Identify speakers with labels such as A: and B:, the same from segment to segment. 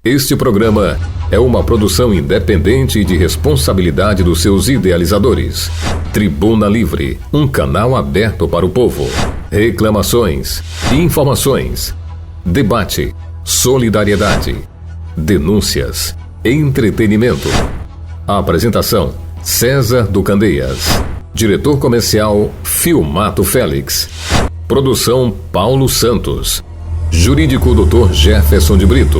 A: Este programa é uma produção independente e de responsabilidade dos seus idealizadores. Tribuna Livre, um canal aberto para o povo. Reclamações, informações, debate, solidariedade, denúncias, entretenimento. A apresentação: César do Candeias. Diretor comercial: Filmato Félix. Produção: Paulo Santos. Jurídico: Dr. Jefferson de Brito.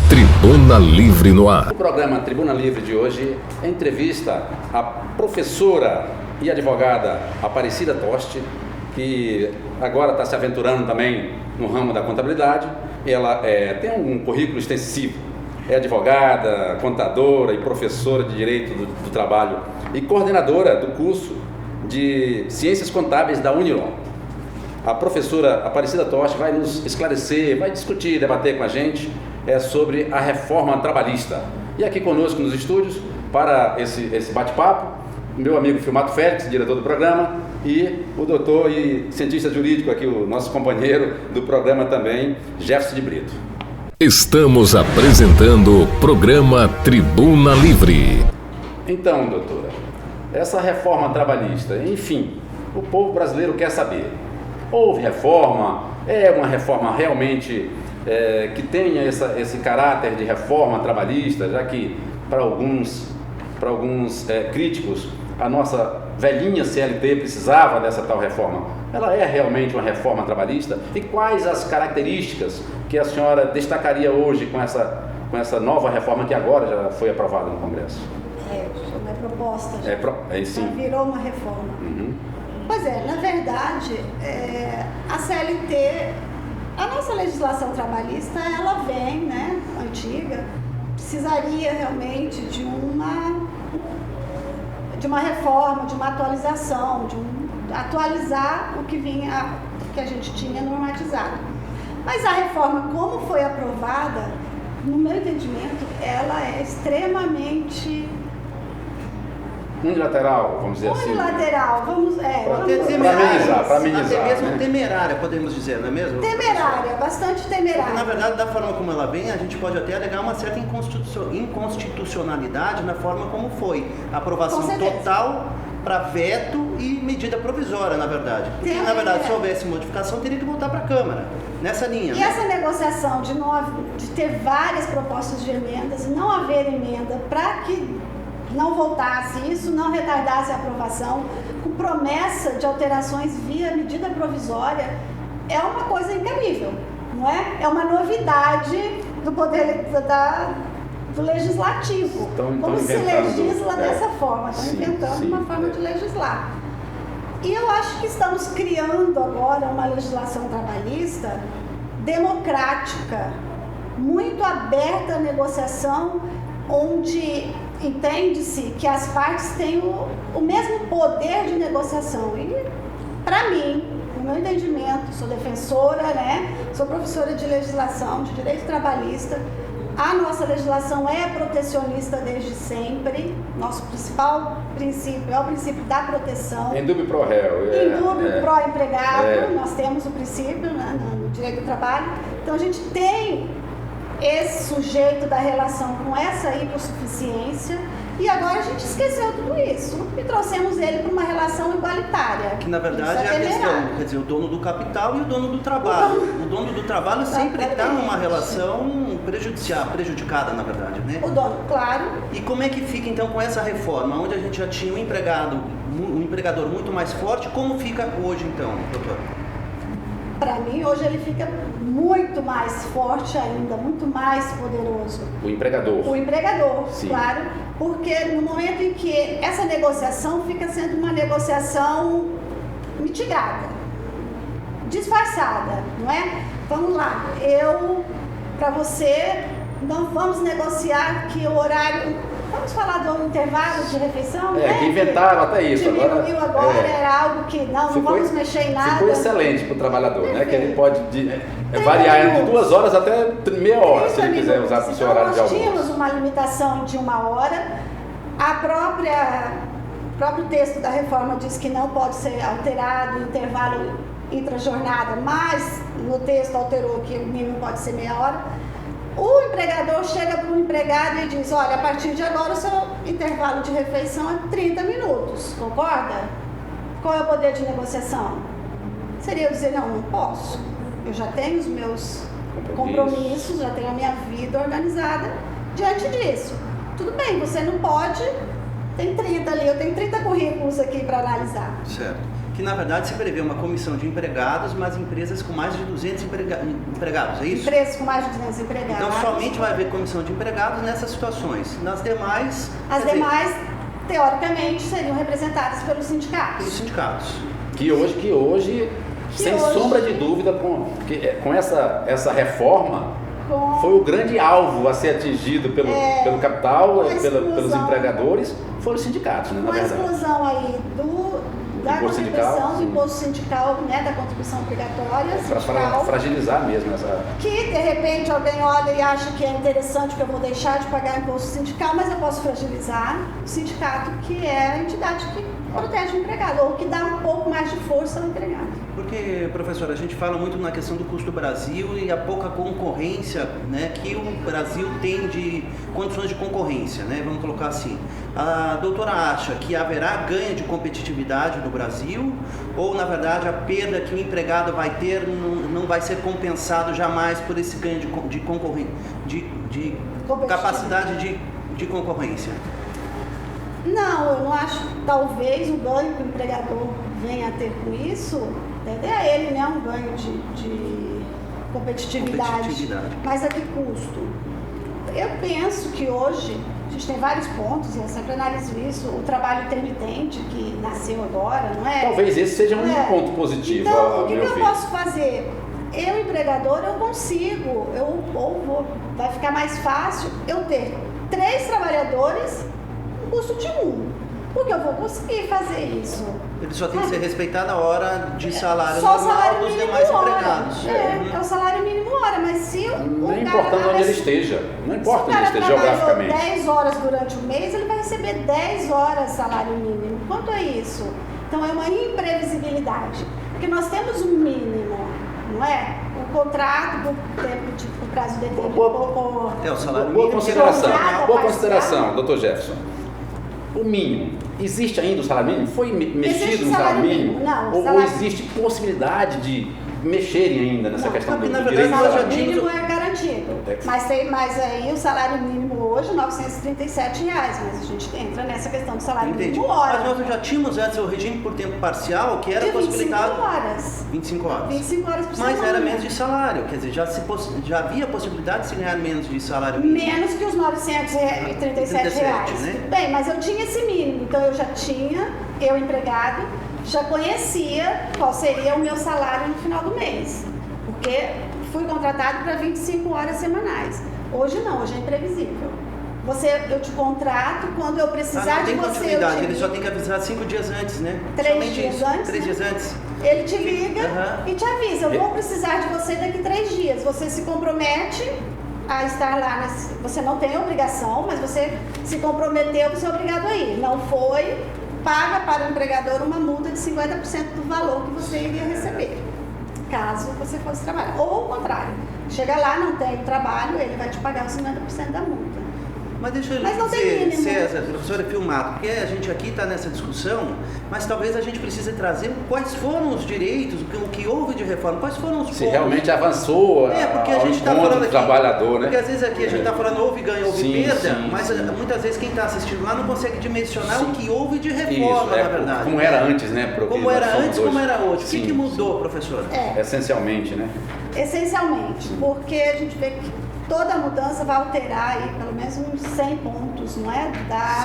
A: Tribuna Livre no ar.
B: O programa Tribuna Livre de hoje entrevista a professora e advogada Aparecida Toste, que agora está se aventurando também no ramo da contabilidade. Ela tem um currículo extensivo. É advogada, contadora e professora de Direito do Trabalho e coordenadora do curso de Ciências Contábeis da Unilon. A professora Aparecida Toste vai nos esclarecer, vai discutir, debater com a gente sobre a reforma trabalhista. E aqui conosco nos estúdios, para esse bate-papo, meu amigo Filmato Félix, diretor do programa, e o doutor e cientista jurídico aqui, o nosso companheiro do programa também, Jefferson de Brito.
A: Estamos apresentando o programa Tribuna Livre.
B: Então, doutora, essa reforma trabalhista, enfim, o povo brasileiro quer saber. Houve reforma? É uma reforma realmente que tenha esse caráter de reforma trabalhista, já que para alguns críticos a nossa velhinha CLT precisava dessa tal reforma? Ela é realmente uma reforma trabalhista? E quais as características que a senhora destacaria hoje com essa nova reforma que agora já foi aprovada no Congresso?
C: Não é proposta,
B: sim.
C: Já virou uma reforma.
B: Uhum.
C: Pois é, na verdade, a CLT, a nossa legislação trabalhista, ela vem, antiga, precisaria realmente de uma reforma, de uma atualização, atualizar o que a gente tinha normatizado. Mas a reforma, como foi aprovada, no meu entendimento, ela é extremamente
B: unilateral, vamos dizer assim.
C: Unilateral,
B: para amenizar.
D: Até mesmo temerária, podemos dizer, não é mesmo?
C: Temerária, bastante temerária.
D: Porque, na verdade, da forma como ela vem, a gente pode até alegar uma certa inconstitucionalidade na forma como foi. A aprovação total para veto e medida provisória, na verdade. Porque, na verdade, se houvesse modificação, teria que voltar para a Câmara, nessa linha.
C: E essa negociação de ter várias propostas de emendas e não haver emenda para que não voltasse isso, não retardasse a aprovação, com promessa de alterações via medida provisória, é uma coisa incrível, não é? É uma novidade do poder do legislativo. Como se legisla dessa forma, estão inventando uma forma de legislar. E eu acho que estamos criando agora uma legislação trabalhista democrática, muito aberta à negociação, onde entende-se que as partes têm o mesmo poder de negociação. E, para mim, no meu entendimento, sou defensora, sou professora de legislação, de direito trabalhista. A nossa legislação é protecionista desde sempre. Nosso principal princípio é o princípio da proteção.
B: Em dúvida pro réu.
C: Em dúvida pro empregado. Nós temos o princípio no direito do trabalho. Então, a gente tem esse sujeito da relação com essa hipossuficiência, e agora a gente esqueceu tudo isso e trouxemos ele para uma relação igualitária.
D: Que na verdade é a questão, quer dizer, o dono do capital e o dono do trabalho. O dono do trabalho sempre está numa relação prejudicada, na verdade, né?
C: O dono, claro.
D: E como é que fica então com essa reforma, onde a gente já tinha um empregador muito mais forte, como fica hoje então, doutor?
C: Para mim, hoje ele fica muito mais forte ainda, muito mais poderoso.
B: O empregador,
C: sim. Claro, porque no momento em que essa negociação fica sendo uma negociação mitigada, disfarçada, não é? Vamos lá, para você, não vamos negociar que o horário... Vamos falar do intervalo de refeição,
B: que inventaram até isso.
C: Diminuiu agora, era algo que não vamos mexer em nada.
B: Ficou excelente para o trabalhador, que ele pode variar entre 2 horas até meia hora, se ele quiser usar o seu horário de almoço.
C: Nós tínhamos uma limitação de 1 hora, o próprio texto da reforma diz que não pode ser alterado o intervalo intrajornada, mas no texto alterou que o mínimo pode ser meia hora. O empregador chega para o empregado e diz, olha, a partir de agora o seu intervalo de refeição é 30 minutos, concorda? Qual é o poder de negociação? Seria eu dizer, não posso. Eu já tenho os meus compromissos, já tenho a minha vida organizada diante disso. Tudo bem, você não pode, tem 30 ali, eu tenho 30 currículos aqui para analisar.
D: Certo. Que na verdade se prevê uma comissão de empregados, mas empresas com mais de 200 empregados, é isso?
C: Empresas com mais de 200 empregados.
D: Então somente vai haver comissão de empregados nessas situações. Nas demais...
C: As demais, teoricamente, seriam representadas pelos sindicatos.
D: Pelos sindicatos.
B: Que hoje sem sombra de dúvida, com essa reforma, foi o grande alvo a ser atingido pelo capital, pelos empregadores, foram os sindicatos, né, na verdade.
C: Uma exclusão aí da contribuição, do imposto sindical, né, da contribuição obrigatória
B: para fragilizar mesmo essa...
C: Que, de repente, alguém olha e acha que é interessante que eu vou deixar de pagar imposto sindical, mas eu posso fragilizar o sindicato, que é a entidade que protege o empregado, ou que dá um pouco mais de força ao empregado.
D: Porque, professora, a gente fala muito na questão do custo do Brasil e a pouca concorrência, né, que o Brasil tem de condições de concorrência, né, vamos colocar assim. A doutora acha que haverá ganho de competitividade no Brasil ou, na verdade, a perda que o empregado vai ter não vai ser compensado jamais por esse ganho de capacidade de concorrência?
C: Não, eu não acho. Talvez o ganho que o empregador venha a ter com isso, dê a ele, né, um ganho de competitividade. Mas a que custo? Eu penso que hoje a gente tem vários pontos, eu sempre analiso isso, o trabalho intermitente que nasceu agora, não é?
B: Talvez esse seja um ponto positivo.
C: Então, o que eu posso fazer? Eu, empregador, eu consigo, vai ficar mais fácil eu ter 3 trabalhadores no custo de 1. Porque eu vou conseguir fazer isso.
D: Ele só tem que ser respeitado a hora de salário
C: só
D: normal
C: salário
D: dos
C: mínimo
D: demais
C: hora.
D: empregados.
C: É o salário mínimo hora, mas se
B: não importa onde ele esteja, não importa onde ele esteja geograficamente.
C: Se o cara 10 horas durante o mês, ele vai receber 10 horas salário mínimo. Quanto é isso? Então é uma imprevisibilidade. Porque nós temos um mínimo, não é? O contrato, por tempo de prazo determinado.
D: O salário
B: boa
D: mínimo.
B: Boa consideração, doutor Jefferson. O mínimo, existe ainda o salário mínimo? Foi mexido no salário mínimo?
C: Não.
B: Ou existe possibilidade de mexerem ainda nessa questão do direito do
C: salário
B: salário mínimo?
C: O mínimo é garantido. Mas aí o salário mínimo hoje é R$ 937, mas a gente entra nessa questão do salário mínimo hora.
D: Mas nós já tínhamos antes o regime por tempo parcial, que era possibilitado...
C: 25 horas.
D: 25 horas.
C: 25 horas por semana.
D: Mas era menos de salário, quer dizer, já havia possibilidade de se ganhar menos de salário mínimo.
C: Menos que os R$ 937 reais.
D: Né?
C: Bem, mas eu tinha esse mínimo, então eu já tinha, eu empregado, já conhecia qual seria o meu salário no final do mês, porque fui contratado para 25 horas semanais. Hoje não, hoje é imprevisível. Eu te contrato, quando eu precisar de você...
D: Continuidade, ele só tem que avisar 5 dias antes, né?
C: 3 dias antes?
D: 3 dias antes.
C: Ele te liga e te avisa, eu vou precisar de você daqui 3 dias. Você se compromete a estar lá, você não tem obrigação, mas você se comprometeu, você é obrigado a ir. Não foi, paga para o empregador uma multa de 50% do valor que você iria receber, caso você fosse trabalhar. Ou o contrário, chega lá, não tem o trabalho, ele vai te pagar os 50% da multa.
D: Mas deixa eu dizer, César, professora Filmato, porque a gente aqui está nessa discussão, mas talvez a gente precise trazer quais foram os direitos, o que houve de reforma, quais foram os pontos.
B: Se realmente avançou
D: porque a gente
B: tá falando do trabalhador, né?
D: Porque às vezes aqui a gente está falando houve ganho, houve perda, mas muitas vezes quem está assistindo lá não consegue dimensionar o que houve de reforma, na verdade.
B: Como era antes, né?
D: Como era antes, como era hoje. O que mudou, professora?
B: Essencialmente, né?
C: Essencialmente, porque a gente vê que toda mudança vai alterar aí pelo menos uns 100 pontos, não é? Da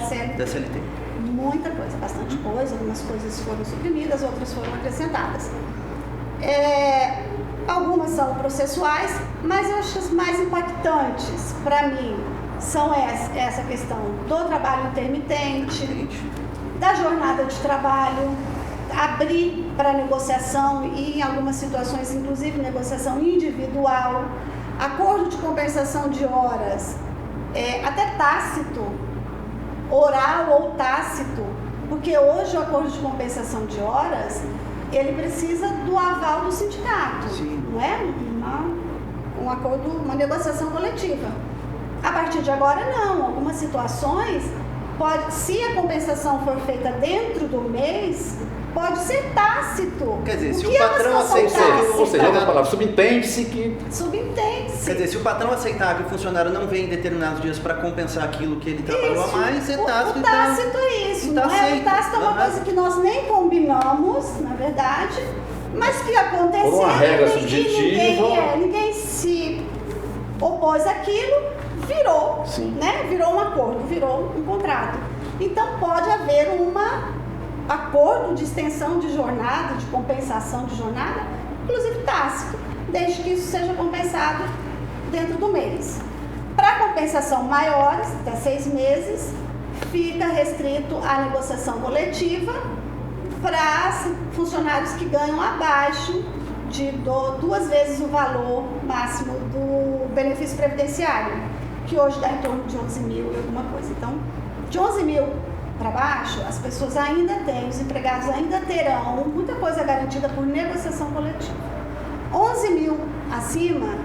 C: CLT. Muita coisa, bastante coisa. Algumas coisas foram suprimidas, outras foram acrescentadas. Algumas são processuais, mas eu acho as mais impactantes para mim são essa questão do trabalho intermitente, da jornada de trabalho, abrir para negociação e em algumas situações, inclusive negociação individual. Acordo de compensação de horas, até tácito, oral ou tácito, porque hoje o acordo de compensação de horas, ele precisa do aval do sindicato, não é? uma negociação coletiva. A partir de agora, não. Algumas situações, se a compensação for feita dentro do mês, pode ser tácito.
D: Quer dizer, se o patrão aceitar...
B: Ou seja, outra palavra, subentende-se que...
C: Subentende-se.
D: Quer dizer, se o patrão aceitar que o funcionário não vem em determinados dias para compensar aquilo que ele trabalhou a mais, é tácito.
C: O tácito é isso.
D: Tá
C: não é? O tácito é uma coisa que nós nem combinamos, na verdade, mas que aconteceu.
B: Por uma regra subjetiva.
C: Ninguém se opôs àquilo, virou, né? Virou um acordo, virou um contrato. Então pode haver um acordo de extensão de jornada, de compensação de jornada, inclusive tácito, desde que isso seja compensado dentro do mês. Para compensação maiores, até 6 meses, fica restrito à negociação coletiva para funcionários que ganham abaixo de 2 vezes o valor máximo do benefício previdenciário, que hoje dá em torno de 11 mil e alguma coisa. Então, de 11 mil para baixo, as pessoas ainda têm, os empregados ainda terão muita coisa garantida por negociação coletiva. 11 mil acima,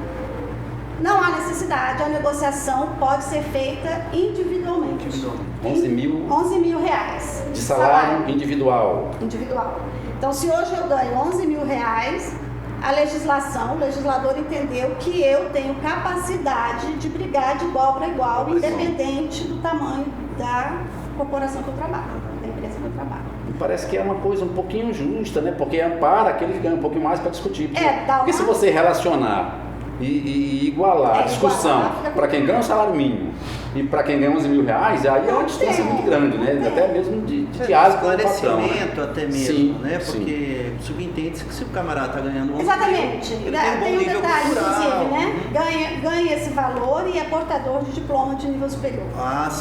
C: não há necessidade, a negociação pode ser feita individualmente.
B: 11
C: mil reais.
B: De salário individual.
C: Então, se hoje eu ganho 11 mil reais, a legislação, o legislador entendeu que eu tenho capacidade de brigar de igual para igual, independente do tamanho da corporação que eu trabalho, da empresa que eu trabalho.
B: Parece que é uma coisa um pouquinho justa, né? Porque ampara aquele que ganha um pouquinho mais para discutir.
C: Porque
B: se você relacionar e igualar a discussão para quem ganha um salário mínimo e para quem ganha 11 mil reais, aí é uma distância muito grande, né? Até mesmo de diálogo com o patrão, né?
D: Até mesmo, né? Porque subentende-se que se o camarada está ganhando 11
C: Exatamente.
D: mil, ele tem um bom nível
C: detalhe,
D: cultural,
C: inclusive, né? Ganha esse valor e é portador de diploma de nível superior.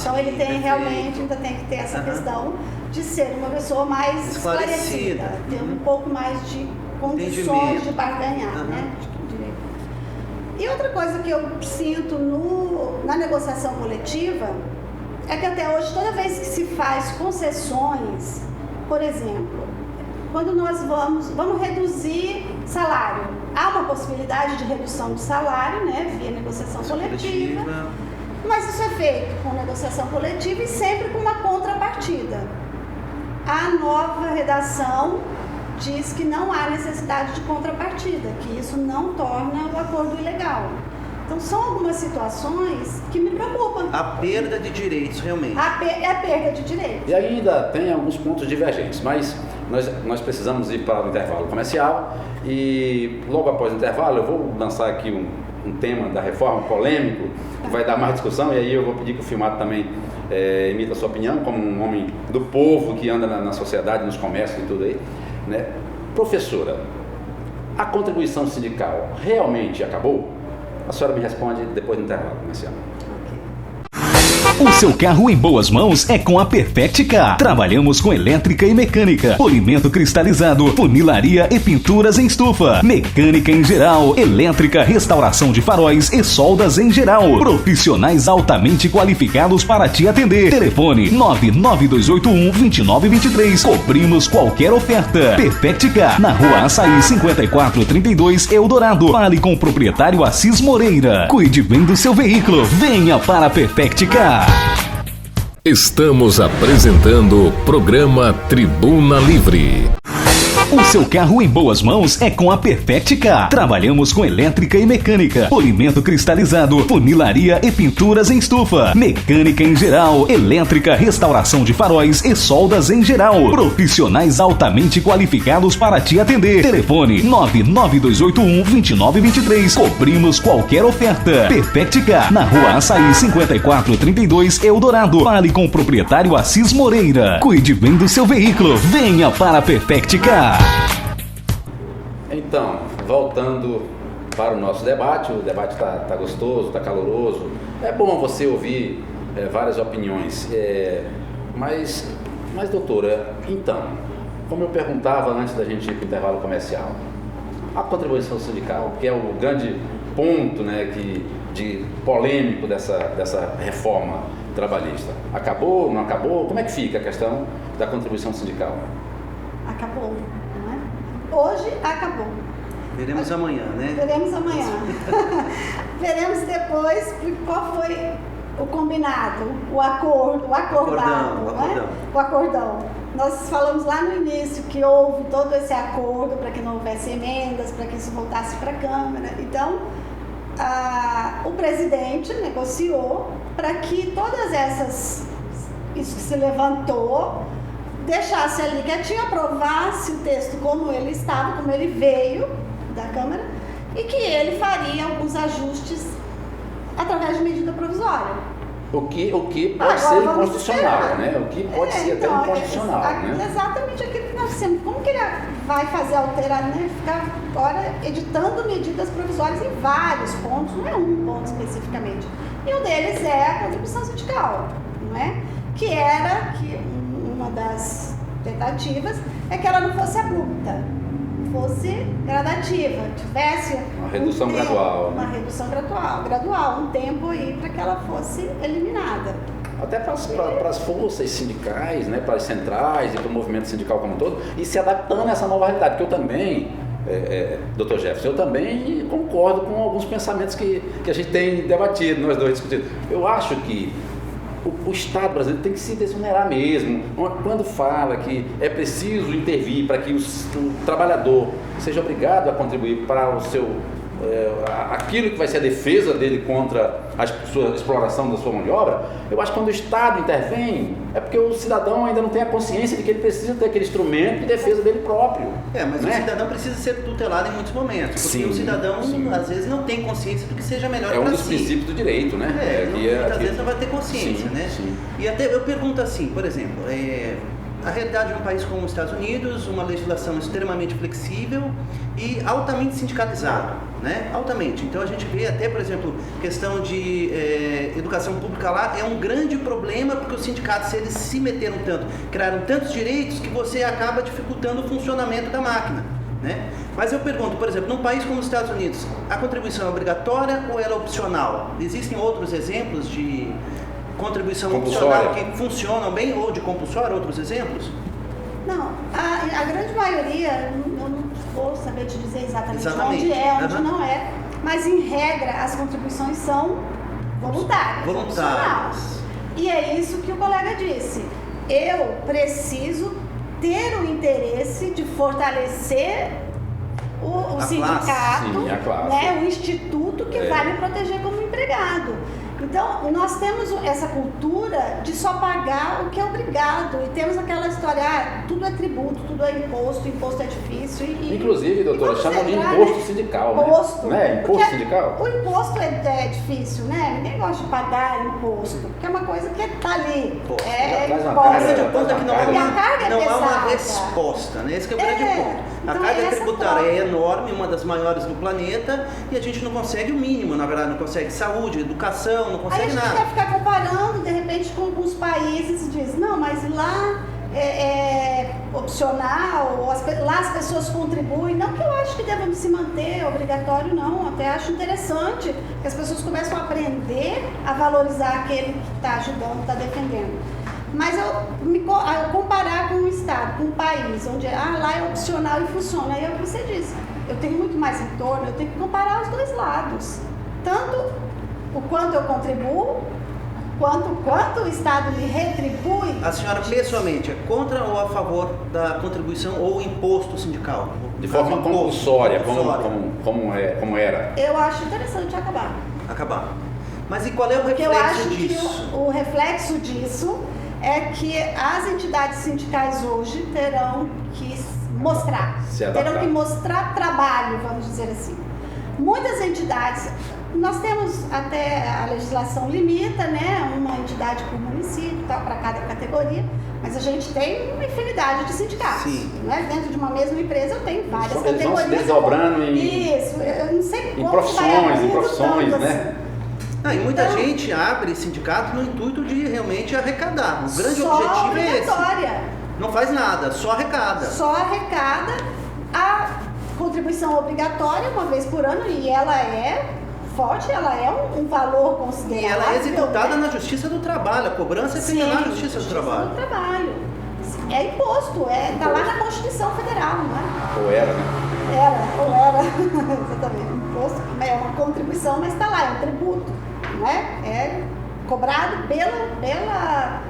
C: Então ele tem realmente, ainda tem que ter essa questão de ser uma pessoa mais esclarecida, ter um pouco mais de condições de barganhar, né? E outra coisa que eu sinto na negociação coletiva é que até hoje, toda vez que se faz concessões, por exemplo, quando nós vamos reduzir salário, há uma possibilidade de redução de salário, né, via negociação coletiva, mas isso é feito com negociação coletiva e sempre com uma contrapartida. A nova redação diz que não há necessidade de contrapartida, que isso não torna o acordo ilegal. Então, são algumas situações que me preocupam.
D: A perda de direitos, realmente.
C: É a perda de direitos.
B: E ainda tem alguns pontos divergentes, mas nós precisamos ir para o intervalo comercial e logo após o intervalo eu vou lançar aqui um tema da reforma polêmico, que vai dar mais discussão, e aí eu vou pedir que o Filmato também emita a sua opinião, como um homem do povo que anda na sociedade, nos comércios e tudo aí. Né? Professora, a contribuição sindical realmente acabou? A senhora me responde depois do intervalo comercial.
E: O seu carro em boas mãos é com a Perfect Car. Trabalhamos com elétrica e mecânica, polimento cristalizado, funilaria e pinturas em estufa, mecânica em geral, elétrica, restauração de faróis e soldas em geral. Profissionais altamente qualificados para te atender. Telefone 99281-2923. Cobrimos qualquer oferta. Perfect Car, na Rua Açaí 5432, Eldorado. Fale com o proprietário Assis Moreira. Cuide bem do seu veículo. Venha para a Perfect Car.
A: Estamos apresentando o programa Tribuna Livre.
E: O seu carro em boas mãos é com a Perfect Car. Trabalhamos com elétrica e mecânica, polimento cristalizado, funilaria e pinturas em estufa, mecânica em geral, elétrica, restauração de faróis e soldas em geral. Profissionais altamente qualificados para te atender. Telefone 99281-2923. Cobrimos qualquer oferta. Perfect Car, na Rua Açaí 5432, Eldorado. Fale com o proprietário Assis Moreira. Cuide bem do seu veículo. Venha para a Perfect Car.
B: Então, voltando para o nosso debate, o debate está gostoso, está caloroso. É bom você ouvir várias opiniões, mas doutora, então, como eu perguntava antes da gente ir para o intervalo comercial, a contribuição sindical, que é o grande ponto, né, de polêmico dessa reforma trabalhista, acabou, não acabou? Como é que fica a questão da contribuição sindical?
C: Acabou. Hoje acabou.
D: Veremos amanhã, né?
C: Veremos amanhã. Veremos depois qual foi o combinado, o acordado, né? O acordão. Nós falamos lá no início que houve todo esse acordo para que não houvesse emendas, para que isso voltasse para a Câmara. Então, o presidente negociou para que todas isso que se levantou, deixasse ali quietinho, aprovasse o texto como ele estava, como ele veio da Câmara, e que ele faria alguns ajustes através de medida provisória.
B: O que pode ser inconstitucional, né? O que pode ser até inconstitucional, né?
C: Exatamente aquilo que nós dissemos. Como que ele vai fazer alterar, né? Ficar agora editando medidas provisórias em vários pontos, não é um ponto especificamente. E um deles é a contribuição sindical, não é? Que era uma das tentativas é que ela não fosse abrupta, fosse gradativa, tivesse
B: uma redução gradual.
C: Uma redução gradual, um tempo aí para que ela fosse eliminada.
B: Até para as forças sindicais, né, para as centrais e para o movimento sindical como um todo, e se adaptando a essa nova realidade, porque eu também, Dr. Jefferson, eu também concordo com alguns pensamentos que a gente tem debatido, nós dois discutido. Eu acho que o Estado brasileiro tem que se desonerar mesmo. Quando fala que é preciso intervir para que o trabalhador seja obrigado a contribuir para o seu aquilo que vai ser a defesa dele contra a sua exploração da sua mão de obra, eu acho que quando o Estado intervém, é porque o cidadão ainda não tem a consciência de que ele precisa ter aquele instrumento de defesa dele próprio.
D: Mas
B: né?
D: O cidadão precisa ser tutelado em muitos momentos, porque
B: sim,
D: o cidadão
B: sim.
D: às vezes não tem consciência do que seja melhor para si.
B: É um dos princípios do direito, né?
D: Muitas vezes não vai ter consciência,
B: sim,
D: né?
B: Sim.
D: E até eu pergunto assim, por exemplo, a realidade de um país como os Estados Unidos, uma legislação extremamente flexível e altamente sindicalizado, né? Altamente. Então a gente vê até, por exemplo, questão de educação pública lá é um grande problema porque os sindicatos, eles se meteram tanto, criaram tantos direitos que você acaba dificultando o funcionamento da máquina, né? Mas eu pergunto, por exemplo, num país como os Estados Unidos, a contribuição é obrigatória ou ela é opcional? Existem outros exemplos de contribuição opcional que funcionam bem, ou de compulsória, outros exemplos?
C: Não, a grande maioria, eu não vou saber te dizer exatamente. Onde é, onde não é, mas em regra as contribuições são voluntárias. E é isso que o colega disse. Eu preciso ter o interesse de fortalecer o sindicato, né, o instituto que vai me proteger como empregado. Então, nós temos essa cultura de só pagar o que é obrigado e temos aquela história, tudo é tributo, tudo é imposto é difícil.
B: Inclusive, doutora, chamam de imposto sindical, né? Imposto sindical?
C: O imposto é difícil, né? Ninguém gosta de pagar imposto, porque é uma coisa que está ali.
D: Não há uma resposta, né? Esse que é o grande ponto. A carga tributária é enorme, uma das maiores do planeta, e a gente não consegue o mínimo, na verdade, não consegue saúde, educação, não consegue nada.
C: Aí a gente quer ficar comparando, de repente, com alguns países e diz, não, mas lá é opcional, lá as pessoas contribuem. Não que eu acho que deva se manter obrigatório, não. Até acho interessante que as pessoas começam a aprender a valorizar aquele que está ajudando, está defendendo. Mas eu comparar com um estado, com um país, onde lá é opcional e funciona, aí é o que você disse, eu tenho muito mais retorno, eu tenho que comparar os dois lados. Tanto o quanto eu contribuo, quanto o Estado me retribui.
D: A senhora, pessoalmente, é contra ou a favor da contribuição ou imposto sindical?
B: De forma compulsória, como era?
C: Eu acho interessante acabar.
D: Mas e qual é o reflexo disso?
C: Porque eu acho que o reflexo disso é que as entidades sindicais hoje terão que mostrar trabalho, vamos dizer assim. Muitas entidades, nós temos até a legislação limita, né, uma entidade por município, para cada categoria, mas a gente tem uma infinidade de sindicatos. Né? Dentro de uma mesma empresa eu tenho várias categorias.
B: Eles vão se desdobrando
C: Isso, eu não sei como
B: em profissões, né?
C: Assim.
D: E muita gente abre sindicato no intuito de realmente arrecadar. O grande objetivo é esse. Não faz nada, só arrecada. A contribuição obrigatória uma vez por ano, e ela é forte, ela é um valor considerável. E ela é executada na Justiça do Trabalho. A cobrança é feita na Justiça do Trabalho.
C: É imposto, está lá na Constituição Federal, não é?
B: Ou era, né?
C: Era, exatamente. Imposto é uma contribuição, mas está lá, é um tributo, né? É cobrado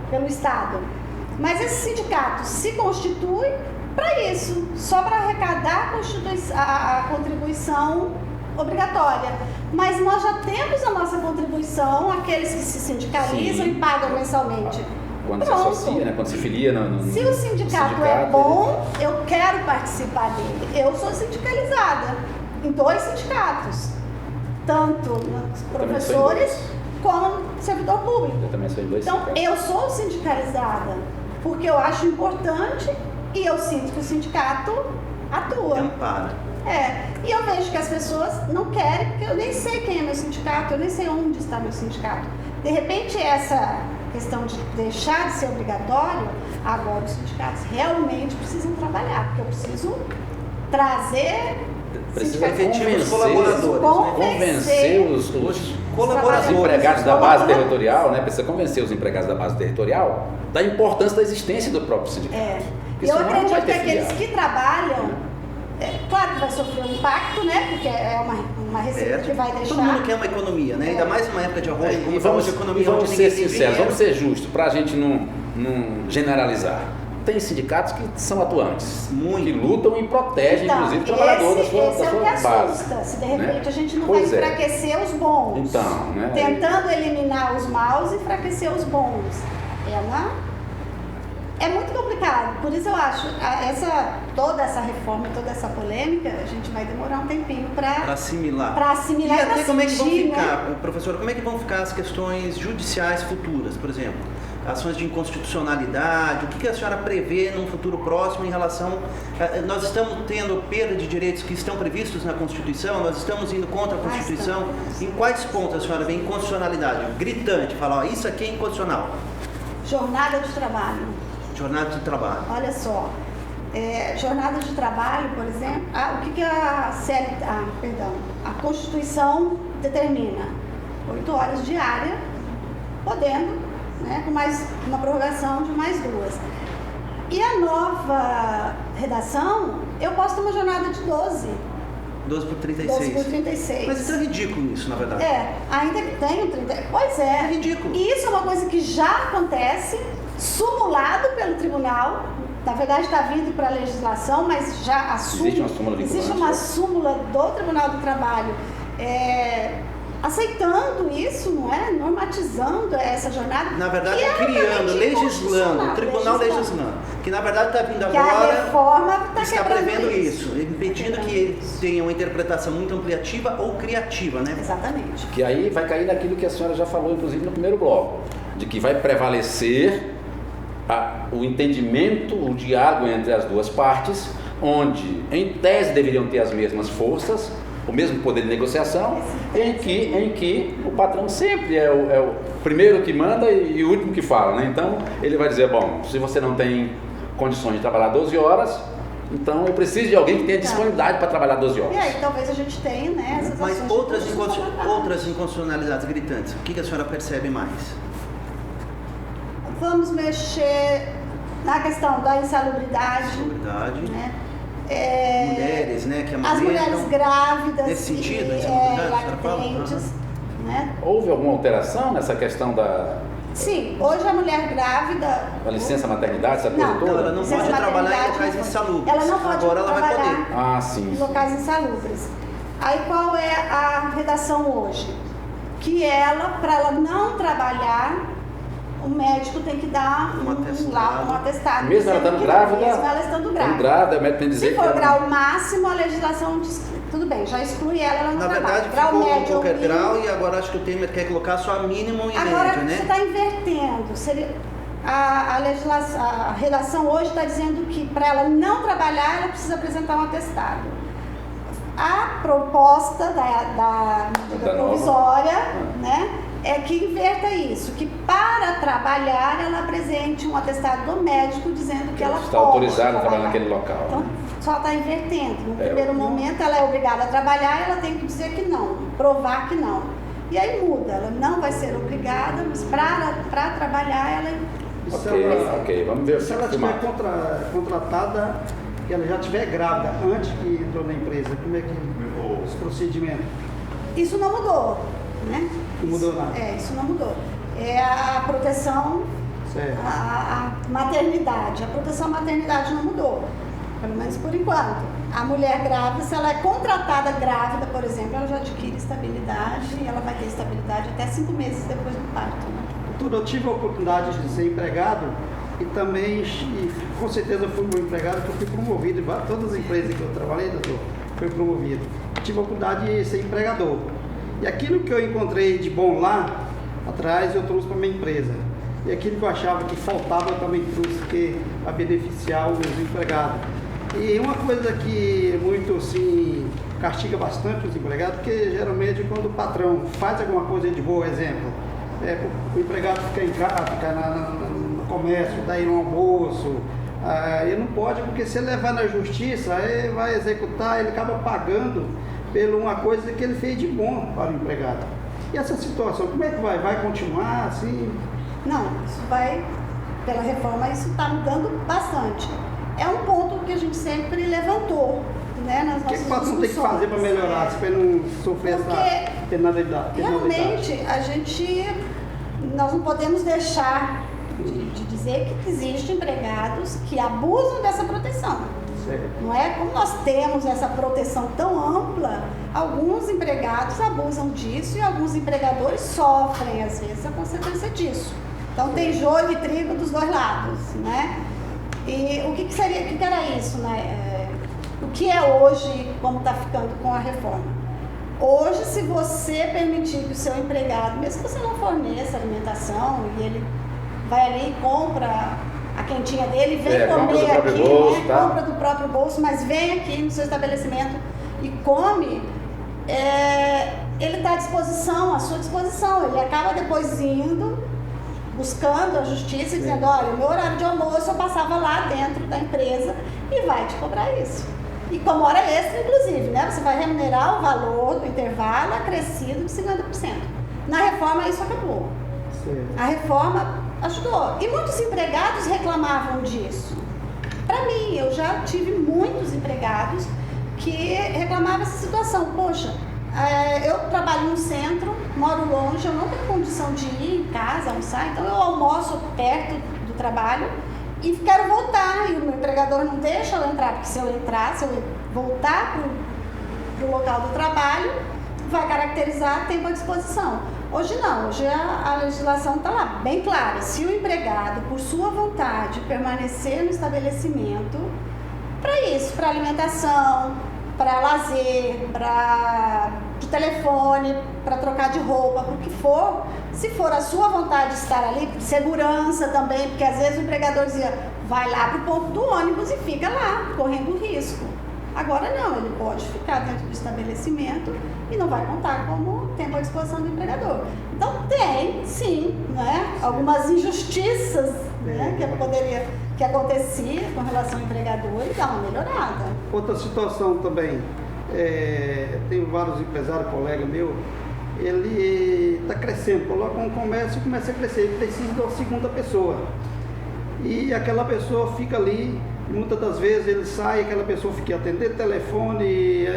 C: pelo Estado. Mas esse sindicato se constitui para isso, só para arrecadar a contribuição obrigatória. Mas nós já temos a nossa contribuição, aqueles que se sindicalizam e pagam mensalmente.
B: Quando
C: Pronto.
B: se associa, né? Quando se filia no
C: Se o sindicato é bom, eu quero participar dele. Eu sou sindicalizada em 2 sindicatos, tanto professores como servidor público.
B: Eu também sou em 2
C: Então,
B: sindicatos.
C: eu sou sindicalizada porque eu acho importante e eu sinto que o sindicato atua.
D: Ampara.
C: E eu vejo que as pessoas não querem, porque eu nem sei quem é meu sindicato, eu nem sei onde está meu sindicato. De repente, essa questão de deixar de ser obrigatório, agora os sindicatos realmente precisam trabalhar, porque eu preciso trazer
B: Precisa
D: efetivos colaboradores,
B: convencer os
D: colaboradores,
B: empregados da base territorial, né? Precisa convencer os empregados da base territorial da importância da existência do próprio sindicato.
C: Eu acredito que aqueles que trabalham, claro que vai sofrer um impacto, né? Porque é uma receita que vai deixar.
D: Todo mundo quer uma economia, né? Ainda mais numa época de arroz,
B: E vamos ser sinceros, vamos ser justos, para a gente não generalizar. Tem sindicatos que são atuantes, que lutam e protegem,
C: então,
B: inclusive, o trabalhador da sua
C: é o que
B: base.
C: assusta, se de repente,
B: né?
C: a gente não
B: Pois
C: vai enfraquecer os bons,
B: Então, né?
C: tentando eliminar os maus e enfraquecer os bons. É muito complicado, por isso eu acho toda essa reforma, toda essa polêmica, a gente vai demorar um tempinho para
D: assimilar.
C: E
D: até como é que vão ficar,
C: né?
D: professora, como é que vão ficar as questões judiciais futuras, por exemplo? Ações de inconstitucionalidade, o que a senhora prevê num futuro próximo em relação... Nós estamos tendo perda de direitos que estão previstos na Constituição, nós estamos indo contra a Constituição. Em quais pontos a senhora vê inconstitucionalidade? Gritante, falar, ó, isso aqui é inconstitucional.
C: Jornada de trabalho.
D: Jornada de trabalho.
C: Olha só, jornada de trabalho, por exemplo, o que a Constituição determina? 8 horas diárias, podendo, né, com mais uma prorrogação de mais 2. E a nova redação, eu posso ter uma jornada de 12.
D: 12 por 36.
C: 12 por 36.
D: Mas isso é ridículo isso, na verdade.
C: Ainda que tenha um 30. Pois é.
D: É ridículo.
C: E isso é uma coisa que já acontece, sumulado pelo tribunal. Na verdade está vindo para a legislação, mas já a súmula, existe uma súmula do Tribunal do Trabalho aceitando isso, não é? Normatizando essa jornada.
D: Na verdade, criando, legislando, o tribunal legislando. Que na verdade está vindo agora.
C: A reforma
D: está prevendo isso, impedindo que eles tenham uma interpretação muito ampliativa ou criativa, né?
C: Exatamente.
B: Que aí vai cair naquilo que a senhora já falou, inclusive, no primeiro bloco, de que vai prevalecer o entendimento, o diálogo entre as duas partes, onde, em tese, deveriam ter as mesmas forças, o mesmo poder de negociação, em que o patrão sempre é o primeiro que manda e o último que fala, né? Então, ele vai dizer, bom, se você não tem condições de trabalhar 12 horas, então eu preciso de alguém que tenha disponibilidade para trabalhar 12 horas.
C: E aí, talvez a gente tenha, né, essas
D: Mas
C: ações
D: outras inconstitucionalidades gritantes, o que a senhora percebe mais?
C: Vamos mexer na questão da insalubridade.
D: Né? Mulheres, né? Que
C: as mulheres grávidas
D: nesse sentido,
C: lactentes, né?
B: Houve alguma alteração nessa questão da...
C: Sim, hoje a mulher grávida...
B: A licença maternidade, essa coisa toda?
D: Não, ela não pode trabalhar em locais insalubres.
C: Ela não pode
D: Agora
C: trabalhar
D: ela vai poder.
C: em locais insalubres. Aí qual é a redação hoje? Que para ela não trabalhar, o médico tem que dar um atestado.
B: Mesmo ela estando grávida?
C: Mesmo ela estando grávida.
B: O médico tem que dizer
C: se for grau máximo, a legislação diz, tudo bem, já exclui ela não trabalha.
D: Na verdade, ficou com qualquer grau e agora acho que o Temer quer colocar só mínimo e médio, né?
C: Agora você está invertendo. A redação hoje está dizendo que para ela não trabalhar, ela precisa apresentar um atestado. A proposta da provisória, né, é que inverta isso, que para trabalhar ela apresente um atestado do médico dizendo que ela
B: está autorizada a trabalhar naquele local.
C: Então,
B: né?
C: só está invertendo. No primeiro momento ela é obrigada a trabalhar, ela tem que dizer que não, provar que não. E aí muda, ela não vai ser obrigada, mas para trabalhar ela...
B: Ok, vamos ver.
F: Se ela estiver contratada que ela já estiver grávida antes que entrou na empresa, como é que esse procedimento?
C: Isso não mudou, né?
F: Não mudou nada.
C: Isso não mudou. É a proteção, a maternidade. A proteção à maternidade não mudou, pelo menos por enquanto. A mulher grávida, se ela é contratada grávida, por exemplo, ela já adquire estabilidade e ela vai ter estabilidade até 5 meses depois do parto. Né?
F: Tudo, eu tive a oportunidade de ser empregado e também, com certeza fui um empregado, porque eu fui promovido, todas as empresas que eu trabalhei, doutor, fui promovido. Tive a oportunidade de ser empregador. E aquilo que eu encontrei de bom lá atrás, eu trouxe para a minha empresa. E aquilo que eu achava que faltava, eu também trouxe para beneficiar os empregados. E uma coisa que muito assim, castiga bastante os empregados, porque geralmente quando o patrão faz alguma coisa de boa, exemplo, o empregado fica em casa, fica no comércio, daí no almoço, ele não pode, porque se ele levar na justiça, ele vai executar, ele acaba pagando por uma coisa que ele fez de bom para o empregado. E essa situação, como é que vai? Vai continuar assim?
C: Não, isso vai, pela reforma, isso está mudando bastante. É um ponto que a gente sempre levantou, né, nas nossas discussões.
F: O que o patrão tem que fazer para melhorar, para não sofrer essa penalidade?
C: Realmente, nós não podemos deixar de dizer que existem empregados que abusam dessa proteção.
F: Certo.
C: Não é? Como nós temos essa proteção tão ampla, alguns empregados abusam disso e alguns empregadores sofrem, às vezes, a consequência disso. Então, tem joio e trigo dos dois lados, né? E o que era isso, né? O que é hoje, como está ficando com a reforma? Hoje, se você permitir que o seu empregado, mesmo que você não forneça alimentação, e ele vai ali e compra a quentinha dele, vem comer aqui, bolso, né? Compra do próprio bolso, mas vem aqui no seu estabelecimento e come, ele está à sua disposição, ele acaba depois indo, buscando a justiça e dizendo, olha, o meu horário de almoço eu passava lá dentro da empresa e vai te cobrar isso. E como hora extra, inclusive, né? Você vai remunerar o valor do intervalo acrescido de 50%. Na reforma isso acabou.
F: Sim.
C: A reforma ajudou. E muitos empregados reclamavam disso. Para mim, eu já tive muitos empregados que reclamavam essa situação. Poxa, eu trabalho no centro, moro longe, eu não tenho condição de ir em casa, almoçar, então eu almoço perto do trabalho e quero voltar, e o meu empregador não deixa eu entrar, porque se eu voltar para o local do trabalho, vai caracterizar tempo à disposição. Hoje não, hoje a legislação está lá, bem clara. Se o empregado, por sua vontade, permanecer no estabelecimento, para isso, para alimentação, para lazer, para telefone, para trocar de roupa, para o que for, se for a sua vontade de estar ali, segurança também, porque às vezes o empregador dizia, vai lá para o ponto do ônibus e fica lá, correndo risco. Agora não, ele pode ficar dentro do estabelecimento e não vai contar como tempo à disposição do empregador. Então tem, sim, né, algumas injustiças, né, que acontecia com relação ao empregador e dá uma melhorada.
F: Outra situação também, tenho vários empresários, colega meu, ele está crescendo, coloca um comércio e começa a crescer, ele precisa de uma segunda pessoa. E aquela pessoa fica ali, muitas das vezes ele sai, aquela pessoa fica atendendo telefone.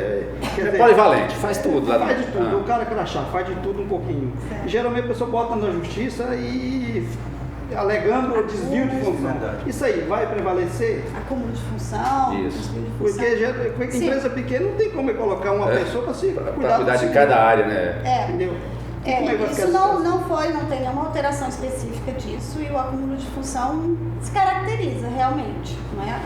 B: Polivalente, faz tudo lá.
F: Faz de tudo, o cara crachá, faz de tudo um pouquinho. E, geralmente a pessoa bota na justiça e alegando o desvio de função. Isso aí vai prevalecer?
C: Acúmulo de função.
B: Isso.
F: Porque empresa pequena não tem como colocar uma pessoa para
B: cuidar de cada área, né?
F: Entendeu?
C: Isso não tem nenhuma alteração específica disso e o acúmulo de função se caracteriza realmente, não é?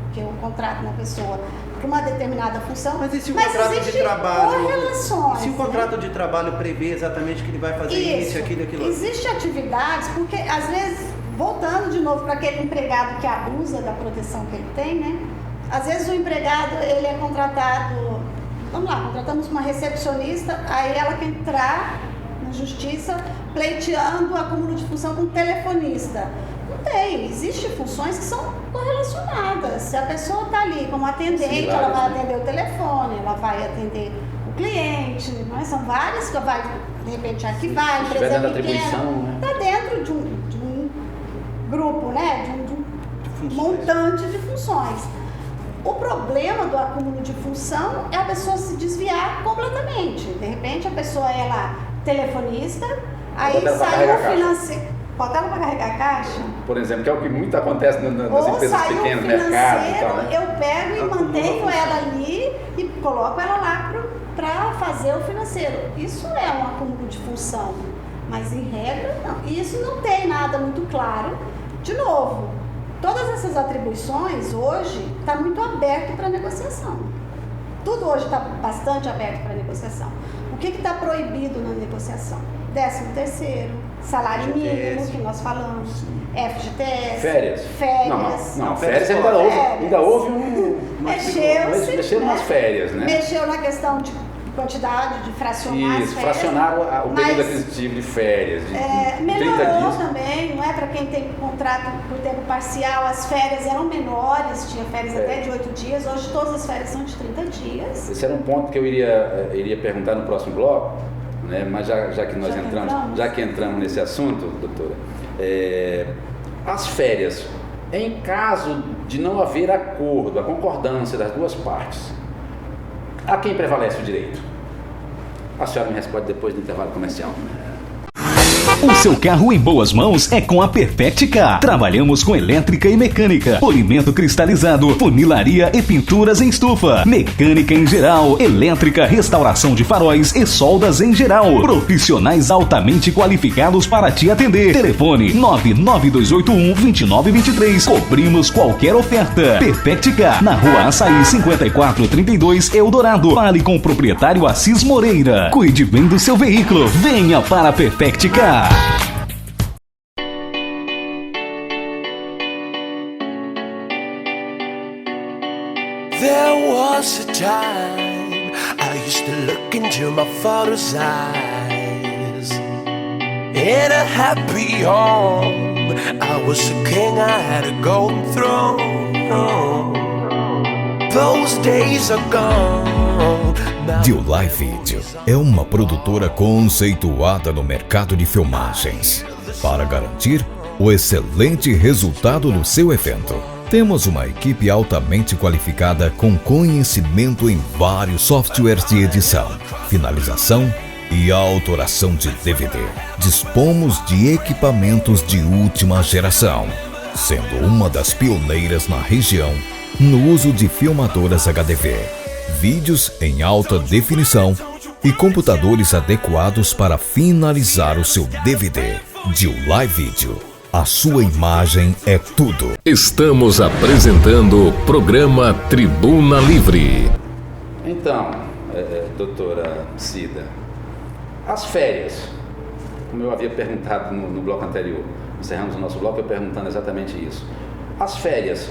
C: Porque o contrato na pessoa para uma determinada função.
D: Mas e se o contrato de trabalho?
C: Correlações,
D: se o contrato de trabalho prevê exatamente que ele vai fazer isso, aquilo, aquilo?
C: Existem atividades, porque às vezes, voltando de novo para aquele empregado que abusa da proteção que ele tem, né? Às vezes o empregado, ele é contratado, vamos lá, contratamos uma recepcionista, aí ela quer entrar na justiça pleiteando o acúmulo de função com telefonista. Não tem, existem funções que são correlacionadas. Se a pessoa está ali como atendente, ela vai atender o telefone, ela vai atender o cliente, não é? São várias que vai, de repente, arquivar, empresa pequena, está dentro de um grupo, né? De um montante de funções. O problema do acúmulo de função é a pessoa se desviar completamente. De repente a pessoa é lá telefonista, aí saiu o financeiro. Bota ela para carregar a caixa?
B: Por exemplo, que é o que muito acontece nas
C: Ou
B: empresas
C: saiu
B: pequenas,
C: o
B: mercado e
C: financeiro,
B: tal, né?
C: eu pego e mantenho ela ali e coloco ela lá para fazer o financeiro. Isso é um acúmulo de função, mas em regra não. E isso não tem nada muito claro. De novo, todas essas atribuições hoje está muito aberto para negociação. Tudo hoje está bastante aberto para negociação. O que está proibido na negociação? 13º, salário mínimo, que nós falamos, FGTS,
B: Férias. Não, férias ainda houve um... Mexeu nas férias, né?
C: Mexeu na questão de quantidade, de fracionar as
B: Isso,
C: férias.
B: fracionar o período aquisitivo de férias, de 30
C: melhorou
B: dias.
C: também, não é? Para quem tem contrato por tempo parcial, as férias eram menores, tinha férias até de 8 dias, hoje todas as férias são de 30 dias.
B: Esse era um ponto que eu iria perguntar no próximo bloco, né? Mas já que nós entramos nesse assunto, doutora, as férias, em caso de não haver acordo, a concordância das duas partes, a quem prevalece o direito? A senhora me responde depois do intervalo comercial.
E: O seu carro em boas mãos é com a Perfect Car. Trabalhamos com elétrica e mecânica, polimento cristalizado, funilaria e pinturas em estufa, mecânica em geral, elétrica, restauração de faróis e soldas em geral. Profissionais altamente qualificados para te atender. Telefone 99281-2923. Cobrimos qualquer oferta. Perfect Car, na Rua Açaí 5432, Eldorado. Fale com o proprietário Assis Moreira. Cuide bem do seu veículo. Venha para a Perfect Car.
G: There was a time I used to look into my father's eyes. In a happy home, I was a king, I had a golden throne. Those days are gone.
H: July Video é uma produtora conceituada no mercado de filmagens. Para garantir o excelente resultado do seu evento, temos uma equipe altamente qualificada com conhecimento em vários softwares de edição, finalização e autoração de DVD. Dispomos de equipamentos de última geração, sendo uma das pioneiras na região no uso de filmadoras HDV, vídeos em alta definição e computadores adequados para finalizar o seu DVD. July Video. A sua imagem é tudo.
A: Estamos apresentando o programa Tribuna Livre.
B: Então, doutora Cida, as férias, como eu havia perguntado no bloco anterior, encerramos o nosso bloco eu perguntando exatamente isso. As férias,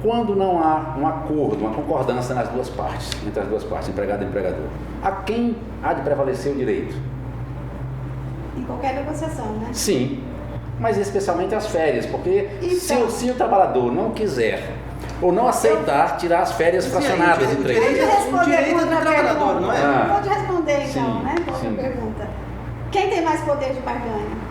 B: quando não há um acordo, uma concordância entre as duas partes, empregado e empregador, a quem há de prevalecer o direito?
C: Em qualquer negociação, né?
B: Sim, mas especialmente as férias, porque
C: Então,
B: se o trabalhador não quiser ou não aceitar tirar as férias fracionadas em 3 dias.
C: Pode responder
D: direito do
C: outra
D: trabalhador,
C: pergunta.
D: não é?
C: Pode responder então,
B: Sim,
C: né? Outra
B: sim.
C: pergunta. Quem tem mais poder de barganha?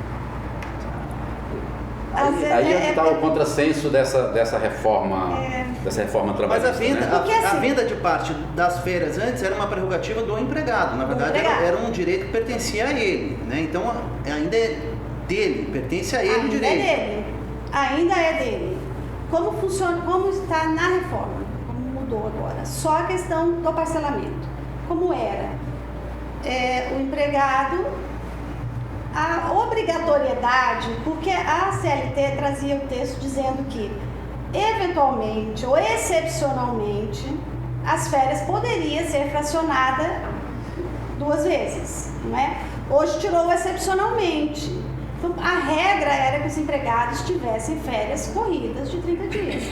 B: Aí é que está o contrassenso dessa reforma
D: Mas
B: trabalhista.
D: a venda,
B: né?
C: Porque,
D: a
C: assim,
D: venda de parte das feiras antes era uma prerrogativa do empregado. Na verdade, era um direito que pertencia a ele, né? Então, ainda é dele, pertence a ele o
C: Ainda
D: direito.
C: é dele. Ainda é dele. Como funciona, como está na reforma, como mudou agora? Só a questão do parcelamento. Como era? O empregado, a obrigatoriedade, porque a CLT trazia o texto dizendo que, eventualmente ou excepcionalmente, as férias poderiam ser fracionadas 2 vezes, não é? Hoje tirou o excepcionalmente. Então, a regra era que os empregados tivessem férias corridas de 30 dias.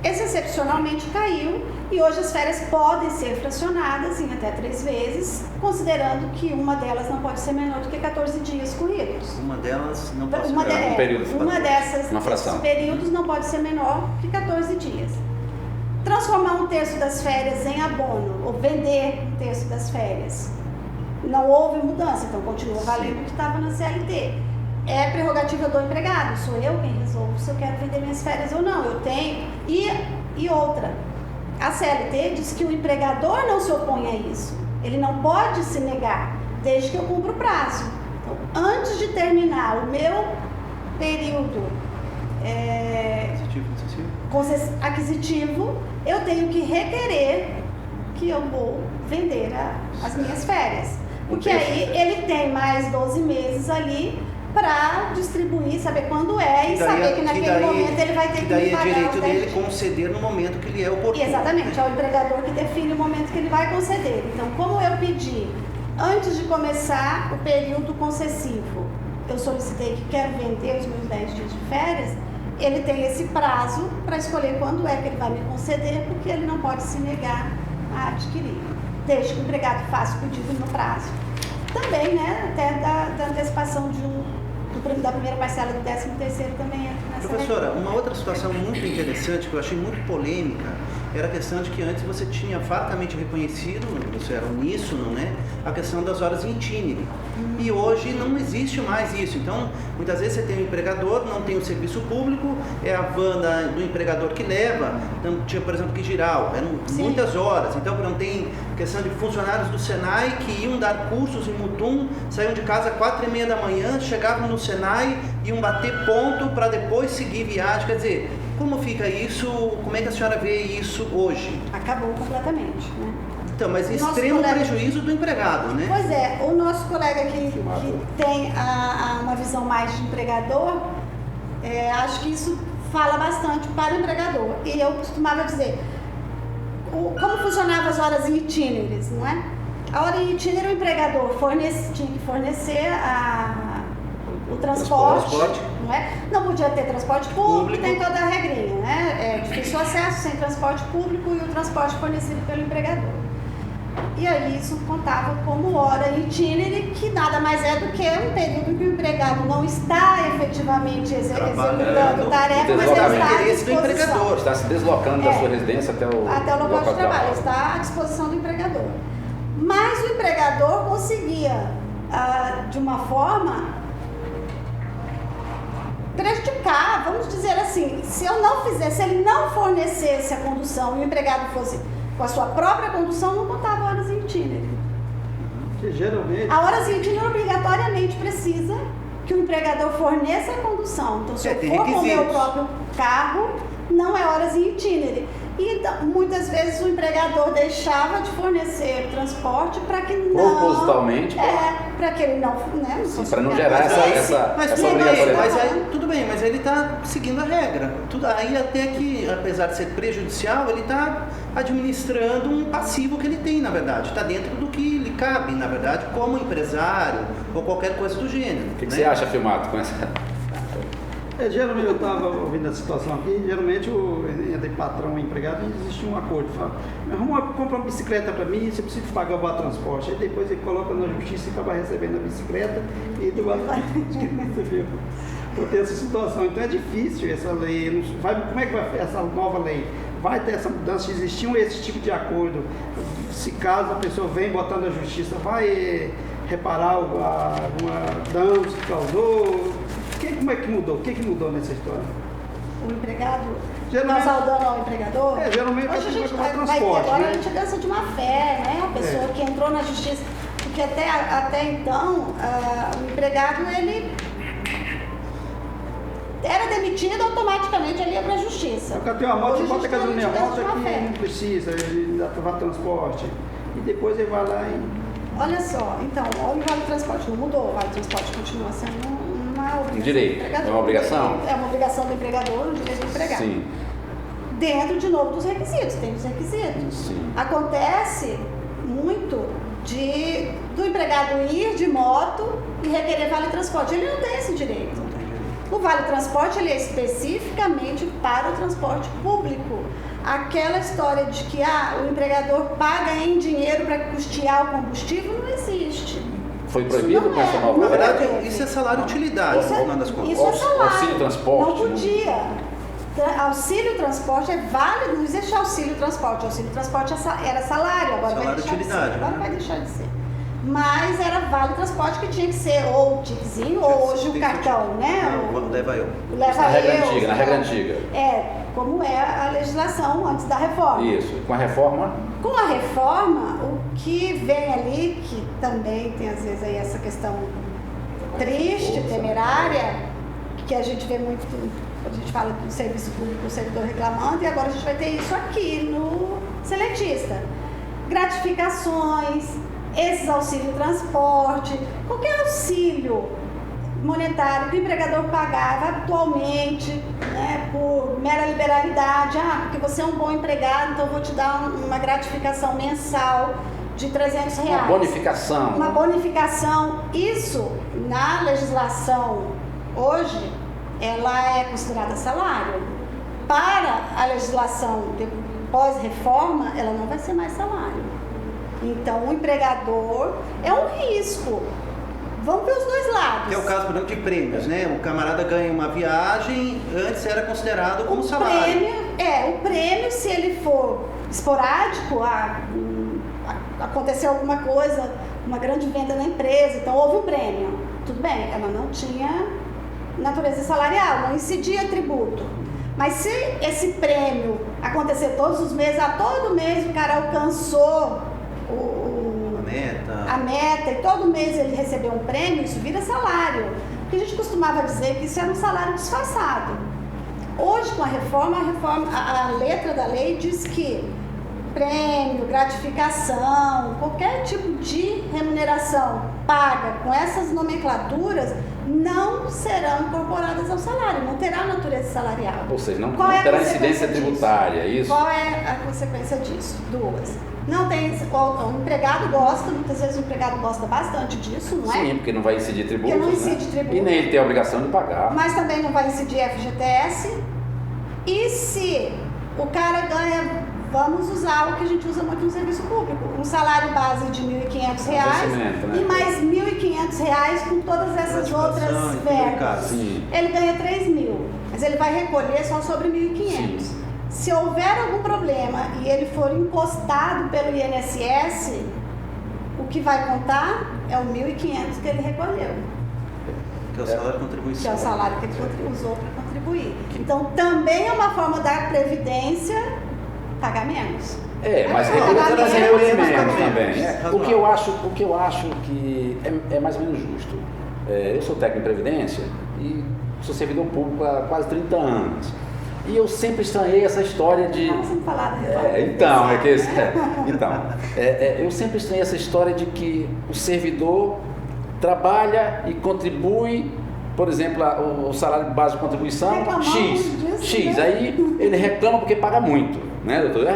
C: Esse excepcionalmente caiu e hoje as férias podem ser fracionadas em até 3 vezes, considerando que uma delas não pode ser menor do que 14 dias corridos.
D: Uma delas não pode
C: Uma,
D: ser.
B: um período,
C: uma dessas
B: uma fração.
C: desses períodos não pode ser menor que 14 dias. Transformar 1/3 das férias em abono, ou vender 1/3 das férias. Não houve mudança, então continua valendo o que estava na CLT. É prerrogativa do empregado, sou eu quem resolvo se eu quero vender minhas férias ou não. Eu tenho. E outra, a CLT diz que o empregador não se opõe a isso. Ele não pode se negar, desde que eu cumpra o prazo. Então, antes de terminar o meu período aquisitivo, eu tenho que requerer que eu vou vender as minhas férias. Porque aí ele tem mais 12 meses ali para distribuir, saber quando é e saber que naquele momento ele vai ter que me pagar.
D: E daí é direito dele conceder no momento que lhe é oportuno.
C: Exatamente, é o empregador que define o momento que ele vai conceder. Então, como eu pedi, antes de começar o período concessivo, eu solicitei que quero vender os meus 10 dias de férias, ele tem esse prazo para escolher quando é que ele vai me conceder, porque ele não pode se negar a adquirir, desde que o empregado faça o pedido no prazo. Também, né, até da antecipação da primeira parcela do 13º também entra nessa.
D: Professora, uma outra situação muito interessante, que eu achei muito polêmica, era a questão de que antes você tinha fartamente reconhecido, você era uníssono, né, a questão das horas em itinere. E hoje não existe mais isso. Então, muitas vezes você tem um empregador, não tem o serviço público, é a van do empregador que leva. Então, tinha, por exemplo, que giral, eram muitas horas. Então, não tem questão de funcionários do Senai que iam dar cursos em Mutum, saíam de casa às 4h30 da manhã, chegavam no Senai, iam bater ponto para depois seguir viagem. Quer dizer, como fica isso? Como é que a senhora vê isso hoje?
C: Acabou completamente, né?
D: Então, mas extremo prejuízo do empregado, né?
C: Pois é, o nosso colega que tem uma visão mais de empregador, acho que isso fala bastante para o empregador. E eu costumava dizer, como funcionavam as horas em itineres, não é? A hora em itineres, o empregador tinha que fornecer o transporte, não é? Não podia ter transporte público, tem toda a regrinha, né? É difícil acesso sem transporte público e o transporte fornecido pelo empregador. E aí isso contava como hora itinere, que nada mais é do que um período em que o empregado não está efetivamente executando tarefa, mas ele está à disposição.
B: Está se deslocando da sua residência até o
C: local de trabalho, está à disposição do empregador. Mas o empregador conseguia, de uma forma, prejudicar, vamos dizer assim, se ele não fornecesse a condução e o empregado fosse com a sua própria condução, não contava horas em itinerário.
F: Geralmente...
C: A horas em itinerário obrigatoriamente precisa que o empregador forneça a condução. Então, se eu for com o meu próprio carro, não é horas em itinerário. E muitas vezes o empregador deixava de fornecer transporte para que não...
B: Propositalmente?
C: Para que ele não... Né,
B: para não gerar essa obrigatoriedade.
D: Mas aí, tudo bem, mas ele está seguindo a regra. Aí até que, apesar de ser prejudicial, ele está administrando um passivo que ele tem, na verdade. Está dentro do que lhe cabe, na verdade, como empresário ou qualquer coisa do gênero.
B: O que você acha, Filmato, com essa...
F: Geralmente eu estava ouvindo a situação aqui, geralmente entre patrão e empregado existe um acordo, fala, compra uma bicicleta para mim, você precisa pagar o transporte, aí depois ele coloca na justiça e acaba recebendo a bicicleta e do lado tem essa situação, então é difícil essa lei, como é que vai essa nova lei? Vai ter essa mudança, existir esse tipo de acordo, se caso a pessoa vem botar na justiça, vai reparar alguma dano que causou? Como é que mudou? O que mudou nessa história?
C: O empregado causar o dano ao empregador?
F: Geralmente
C: hoje a gente vai ter agora, né? A gente dança de má fé, né? A pessoa que entrou na justiça, porque até então o empregado ele era demitido, automaticamente ele ia para a justiça.
F: O cara tem uma moto, você bota a gasolina moto aqui, não precisa, ele dá para transporte. E depois ele vai lá e...
C: Olha só, então, o Vale Transporte não mudou, o Vale Transporte continua sendo uma obrigação
B: direito,
C: do empregador.
B: É uma obrigação?
C: É uma obrigação do empregador, um direito do empregado.
B: Sim.
C: Dentro, de novo, dos requisitos, tem os requisitos.
B: Sim.
C: Acontece muito do empregado ir de moto e requerer Vale Transporte. Ele não tem esse direito. O Vale Transporte ele é especificamente para o transporte público. Aquela história de que o empregador paga em dinheiro para custear o combustível não existe.
B: Foi proibido com essa nova?
D: Na verdade, isso é salário-utilidade, no final das contas.
C: Isso é salário.
B: Auxílio transporte.
C: Não podia. Auxílio transporte é válido, não existe auxílio transporte. Auxílio transporte era salário, agora vai deixar de ser. Agora vai deixar de ser. mas era vale transporte que tinha que ser ou o tiquezinho ou hoje o cartão, né?
D: Não, leva eu.
C: O leva
B: Na regra
C: eu,
B: antiga, na regra antiga.
C: Como é a legislação antes da reforma.
B: Isso, com a reforma...
C: Com a reforma, o que vem ali, que também tem às vezes aí essa questão triste, temerária, que a gente vê muito quando a gente fala do serviço público, o servidor reclamando, e agora a gente vai ter isso aqui no seletista. Gratificações, esses auxílio transporte, qualquer auxílio monetário que o empregador pagava atualmente, né, por mera liberalidade, porque você é um bom empregado, então eu vou te dar uma gratificação mensal de R$300.
B: Uma bonificação.
C: Uma bonificação. Isso, na legislação hoje, ela é considerada salário. Para a legislação pós-reforma, ela não vai ser mais salário. Então, o empregador é um risco. Vamos ver os dois lados.
D: Que é o caso, por exemplo, de prêmios, né? O camarada ganha uma viagem, antes era considerado como salário.
C: O prêmio, se ele for esporádico, aconteceu alguma coisa, uma grande venda na empresa, então houve um prêmio. Tudo bem, ela não tinha natureza salarial, não incidia tributo. Mas se esse prêmio acontecer todos os meses, a todo mês o cara alcançou a meta e todo mês ele recebeu um prêmio, isso vira salário. Porque a gente costumava dizer que isso era um salário disfarçado. Hoje, com a reforma, a letra da lei diz que prêmio, gratificação, qualquer tipo de remuneração paga com essas nomenclaturas não serão incorporadas ao salário, não terá natureza salarial.
B: Ou seja, não terá incidência tributária, é isso?
C: Qual é a consequência disso? Duas. Não tem, o empregado gosta, muitas vezes o empregado gosta bastante disso, não é?
B: Sim, porque não vai incidir tributos,
C: porque não incide tributo.
B: E nem ele tem a obrigação de pagar.
C: Mas também não vai incidir FGTS. E se o cara ganha, vamos usar o que a gente usa muito no serviço público, um salário base de R$1.500
B: né?
C: E mais R$1.500 com todas essas outras verbas. Ele ganha R$3.000, mas ele vai recolher só sobre R$1.500. Se houver algum problema e ele for encostado pelo INSS, o que vai contar é o R$1.500 que ele recolheu.
D: Que é o salário de contribuição.
C: Que é o salário que ele usou para contribuir. Então, também é uma forma da Previdência pagar menos.
B: Mas recolher menos também. O que eu acho que é mais ou menos justo. Eu sou técnico em Previdência e sou servidor público há quase 30 anos. E eu sempre estranhei essa história de...
C: Vamos falar
B: eu sempre estranhei essa história de que o servidor trabalha e contribui, por exemplo, o salário base de contribuição, X. Aí ele reclama porque paga muito, né, doutor?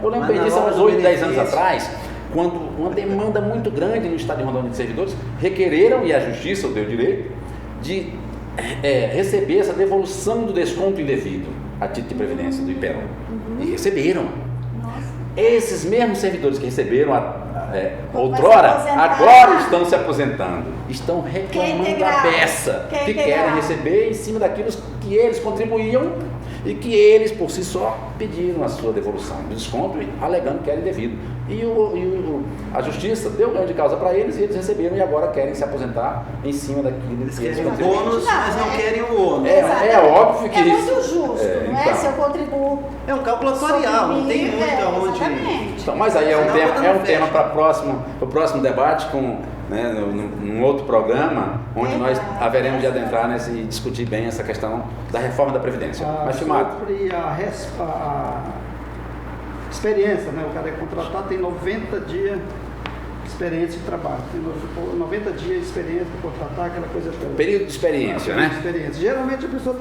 B: Eu lembro bem disso há uns 8, 10 anos atrás, quando uma demanda muito grande no Estado de Rondônia de servidores requereram, e a Justiça deu direito, de receber essa devolução do desconto indevido a título de previdência do IPERON. E receberam.
C: Nossa.
B: Esses mesmos servidores que receberam outrora, agora estão se aposentando. Estão reclamando a peça que querem receber em cima daquilo que eles contribuíam e que eles, por si só, pediram a sua devolução do desconto, alegando que era indevido. E a Justiça deu ganho de causa para eles e eles receberam e agora querem se aposentar em cima daquilo que eles
D: querem o bônus, mas não querem o ônus.
B: É óbvio que
C: isso... É muito justo, não é? Se eu contribuo...
D: É um cálculo atuarial, não tem muito aonde...
B: Então, mas aí é um tema para o próximo debate num outro programa, onde nós haveremos de adentrar nesse e discutir bem essa questão da reforma da Previdência. Mas, Filmado.
F: Sobre a experiência, né? O cara é contratado, tem 90 dias de experiência de trabalho. Tem 90 dias de experiência para contratar, aquela coisa toda.
B: Período de experiência, né?
F: Experiência. Geralmente a pessoa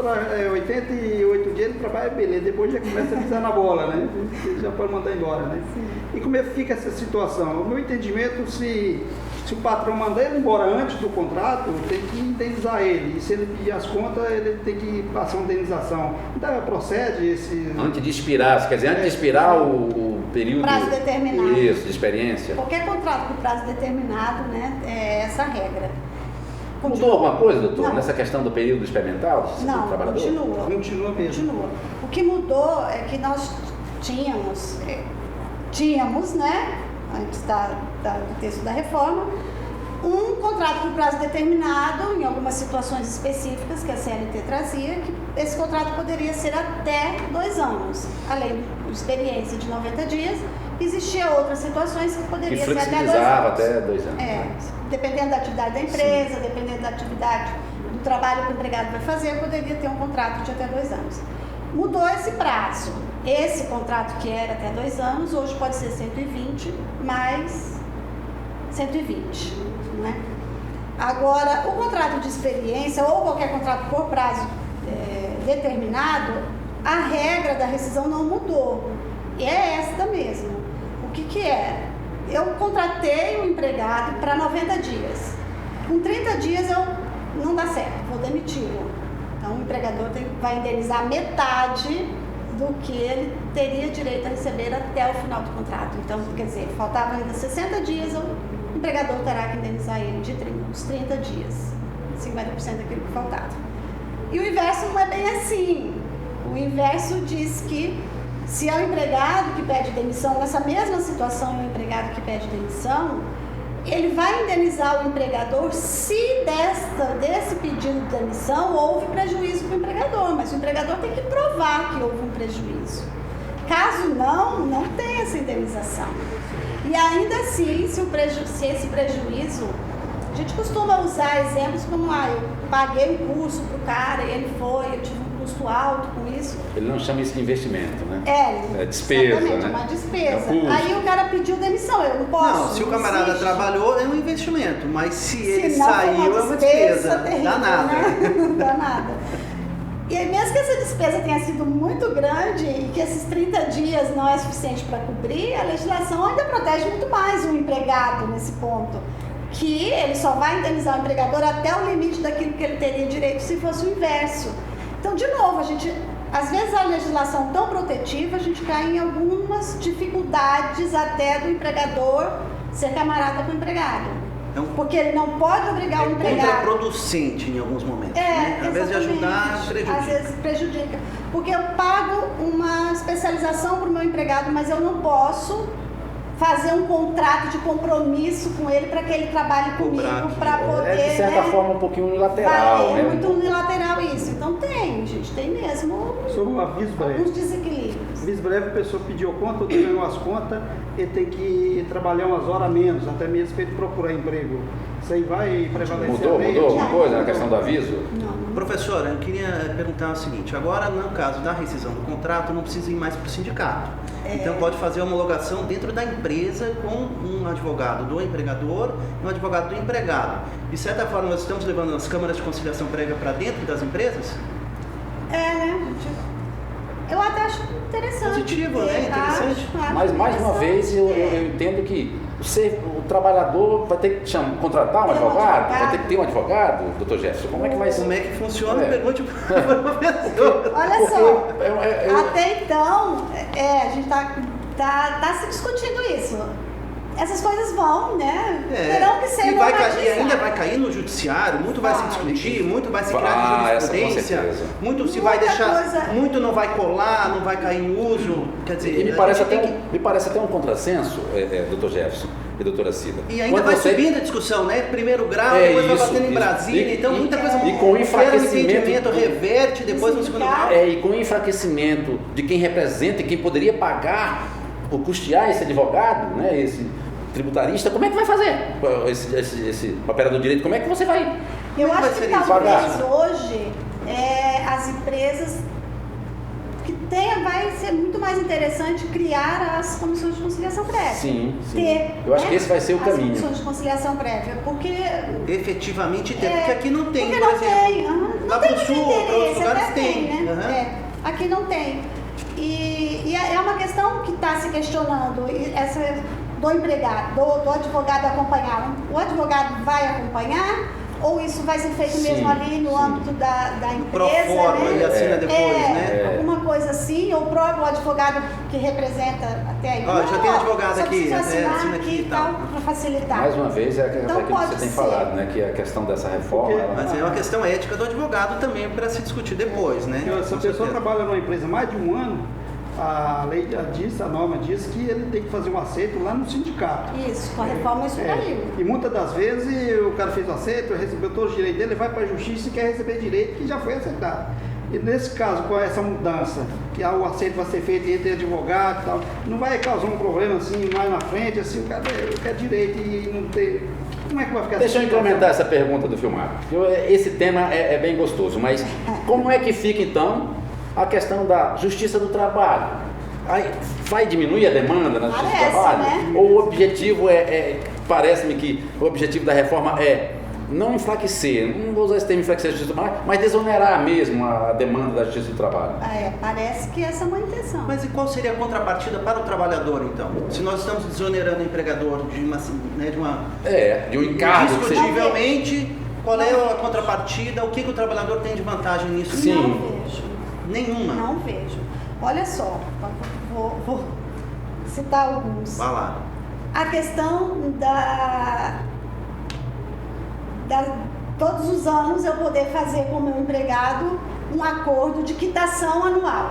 F: 88 dias ele trabalha, beleza, depois já começa a pisar na bola, né? Já pode mandar embora, né? E como é que fica essa situação? O meu entendimento, se o patrão mandar ele embora antes do contrato, tem que indenizar ele. E se ele pedir as contas, ele tem que passar uma indenização. Então, procede esse...
B: Antes de expirar, quer dizer, antes de expirar o período...
C: Prazo determinado.
B: Isso, de experiência.
C: Qualquer contrato com prazo determinado, né, é essa regra.
B: Mudou alguma coisa, doutor, nessa questão do período experimental?
C: Não,
B: do trabalhador?
F: Continua mesmo.
C: Continua. O que mudou é que nós tínhamos, né, antes do texto da reforma, um contrato por prazo determinado, em algumas situações específicas que a CLT trazia, que esse contrato poderia ser até 2 anos, além de experiência de 90 dias, existiam outras situações que poderia ser até 2 anos.
B: Flexibilizava até 2 anos.
C: Dependendo da atividade da empresa, dependendo da atividade do trabalho que o empregado vai fazer, poderia ter um contrato de até 2 anos. Mudou esse prazo. Esse contrato que era até 2 anos, hoje pode ser 120 mais 120, né? Agora, o contrato de experiência ou qualquer contrato por prazo determinado, a regra da rescisão não mudou. E é esta mesmo. O que é? Eu contratei o empregado para 90 dias. Com 30 dias não dá certo, vou demiti-lo. Então, o empregador vai indenizar metade do que ele teria direito a receber até o final do contrato. Então, quer dizer, faltavam ainda 60 dias, o empregador terá que indenizar ele de uns 30 dias, 50% daquilo que faltava. E o inverso não é bem assim. O inverso diz que se é o empregado que pede demissão, nessa mesma situação é o empregado que pede demissão, ele vai indenizar o empregador se desse pedido de demissão houve prejuízo para o empregador, mas o empregador tem que provar que houve um prejuízo. Caso não tem essa indenização. E ainda assim, se esse prejuízo, a gente costuma usar exemplos como, eu paguei um curso para o cara e ele foi, eu tive um custo alto com isso.
B: Ele não chama isso de investimento, né?
C: É
B: despesa,
C: exatamente,
B: né?
C: É uma despesa.
B: É
C: Aí o cara pediu demissão, eu não posso.
D: Não, se o camarada trabalhou, é um investimento, mas se ele
C: não,
D: saiu, é uma despesa.
C: terrível,
D: Danada.
C: Né? Danada. E mesmo que essa despesa tenha sido muito grande e que esses 30 dias não é suficiente para cobrir, a legislação ainda protege muito mais o empregado nesse ponto. Que ele só vai indenizar o empregador até o limite daquilo que ele teria direito se fosse o inverso. Então, de novo, às vezes a legislação tão protetiva, a gente cai em algumas dificuldades até do empregador ser camarada com o empregado. Porque ele não pode obrigar o empregado.
D: É contraproducente em alguns momentos. Né? Ao invés de ajudar, prejudica.
C: Às vezes prejudica. Porque eu pago uma especialização para o meu empregado, mas eu não posso fazer um contrato de compromisso com ele para que ele trabalhe comigo, para poder...
B: É de certa forma um pouquinho unilateral, né?
C: É muito unilateral isso. Então tem mesmo
F: Sobre o aviso breve.
C: alguns desequilíbrios.
F: Aviso breve, a pessoa pediu conta, ou ganhou as contas, ele tem que trabalhar umas horas a menos, até mesmo para ele procurar emprego. Isso aí vai prevalecer.
B: Mudou alguma coisa na questão do aviso?
C: Não.
D: Professora, eu queria perguntar o seguinte, agora no caso da rescisão do contrato, não precisa ir mais para o sindicato. Então pode fazer a homologação dentro da empresa com um advogado do empregador e um advogado do empregado. De certa forma, nós estamos levando as câmaras de conciliação prévia para dentro das empresas?
C: Né? Eu até acho interessante.
D: Positivo, né? Interessante.
C: Acho
B: Mas, mais uma vez, eu entendo que o trabalhador vai ter que contratar um advogado, vai ter que ter um advogado, doutor Jefferson. Como é que vai ser?
D: Como é que funciona? Pergunte para o professor.
C: Olha só, até então, a gente tá se discutindo isso. Essas coisas vão, né? Terão que ser
D: e ainda vai cair no judiciário, muito vai se discutir, muito vai se criar jurisprudência, muito se vai deixar, muito não vai colar, não vai cair em uso. Quer dizer,
B: e me parece até um contrassenso, doutor Jefferson e doutora Cida.
D: E ainda vai subindo a discussão, né? Primeiro grau, depois vai batendo em Brasília, então muita coisa.
B: E com o enfraquecimento
D: reverte depois no segundo grau.
B: E com o enfraquecimento de quem representa e quem poderia pagar ou custear esse advogado, né? Esse tributarista, como é que vai fazer esse papel do direito? Como é que você vai?
C: Eu acho que talvez hoje as empresas vai ser muito mais interessante criar as comissões de conciliação prévia.
B: Sim. Eu acho que esse vai ser o caminho.
C: As comissões de conciliação prévia, porque...
D: Efetivamente tem, porque aqui não tem,
C: porque
D: por
C: não
D: exemplo.
C: Tem.
D: Lá pro sul, para outros lugares tem.
C: Né? Aqui não tem. E é uma questão que está se questionando, do empregado, do advogado acompanhar. O advogado vai acompanhar ou isso vai ser feito mesmo ali no âmbito da empresa?
D: Pro forma, ele assina depois, né?
C: Alguma coisa assim, ou o próprio advogado que representa até aí.
D: Já tem advogado aqui,
C: assina
D: aqui e tal.
C: Para facilitar.
B: Mais uma vez, aquilo que você tem falado, né? Que a questão dessa reforma...
D: Mas é uma questão ética do advogado também para se discutir depois, né?
F: Se a pessoa trabalha numa empresa mais de um ano, a lei diz, a norma diz que ele tem que fazer um acerto lá no sindicato.
C: Isso, com a reforma isso caiu.
F: E muitas das vezes o cara fez o acerto, recebeu todos os direitos dele, vai para a justiça e quer receber direito que já foi acertado. E nesse caso, com essa mudança, que o acerto vai ser feito entre advogado e tal, não vai causar um problema assim mais na frente, assim, o cara quer direito e não tem. Como é que vai ficar?
B: Deixa eu implementar essa pergunta do Filmar. Esse tema é bem gostoso, mas como é que fica então a questão da justiça do trabalho? Aí, vai diminuir a demanda na justiça do trabalho?
C: Né?
B: Ou o objetivo parece-me que o objetivo da reforma é não enfraquecer, não vou usar esse termo enfraquecer a justiça do trabalho, mas desonerar mesmo a demanda da justiça do trabalho.
C: Parece que essa é uma intenção.
D: Mas e qual seria a contrapartida para o trabalhador, então? Se nós estamos desonerando o empregador de
B: um encargo.
D: Discutivelmente, qual é a contrapartida? O que o trabalhador tem de vantagem nisso?
B: Sim.
C: Não vejo.
D: Nenhuma.
C: Não vejo. Olha só, vou citar alguns.
D: Vai lá.
C: A questão todos os anos eu poder fazer com o meu empregado um acordo de quitação anual.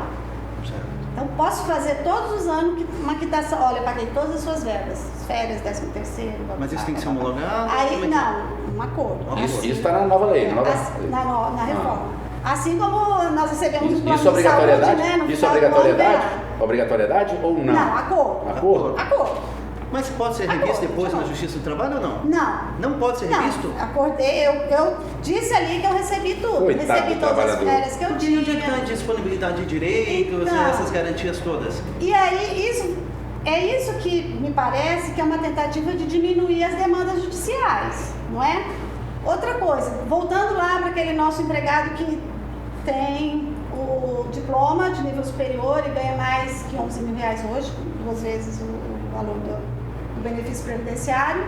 D: Certo.
C: Então posso fazer todos os anos uma quitação. Olha, eu paguei todas as suas verbas, férias, 13º.
D: Mas isso tem que ser homologado?
C: Aí não, um acordo.
B: Isso está na nova lei.
C: Na reforma. Assim como nós recebemos o plano
B: isso
C: de saúde, né?
B: Isso é obrigatoriedade? Obrigatoriedade ou não?
C: Não, acordo. Acordo.
D: Mas pode ser revisto depois na Justiça do Trabalho ou não?
C: Não.
D: Não pode ser revisto?
C: Não, acordei, eu disse ali que eu recebi tudo.
B: Coitado
C: recebi
B: do
C: todas as
B: trabalhador.
C: férias que eu tinha.
D: Onde é que está a disponibilidade de direitos,
C: Então,
D: essas garantias todas?
C: E aí, isso que me parece que é uma tentativa de diminuir as demandas judiciais, não é? Outra coisa, voltando lá para aquele nosso empregado que tem o diploma de nível superior e ganha mais que R$11 mil hoje, 2 vezes o valor do benefício previdenciário,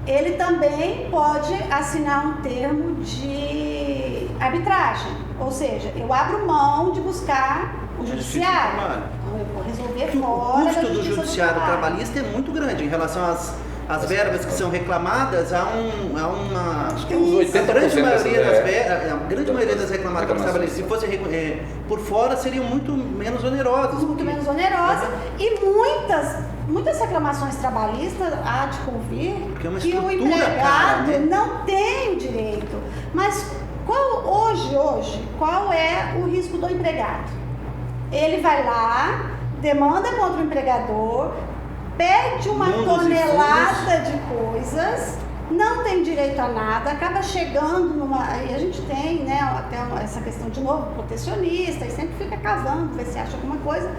C: ele também pode assinar um termo de arbitragem, ou seja, eu abro mão de buscar o judiciário. Então eu vou resolver fora.
D: O custo do judiciário trabalhista é muito grande em relação às verbas que são reclamadas, há uma.
B: Acho que uns 80%
D: a grande maioria das reclamatórias trabalhistas, se fossem por fora, seriam muito menos onerosas.
C: Muito menos onerosas. E muitas reclamações trabalhistas há de convir que o empregado não tem o direito. Mas hoje, qual é o risco do empregado? Ele vai lá, demanda contra o empregador, pede uma tonelada de coisas, não tem direito a nada, acaba chegando e a gente tem, né, até essa questão de novo, protecionista, e sempre fica cavando, ver se acha alguma coisa,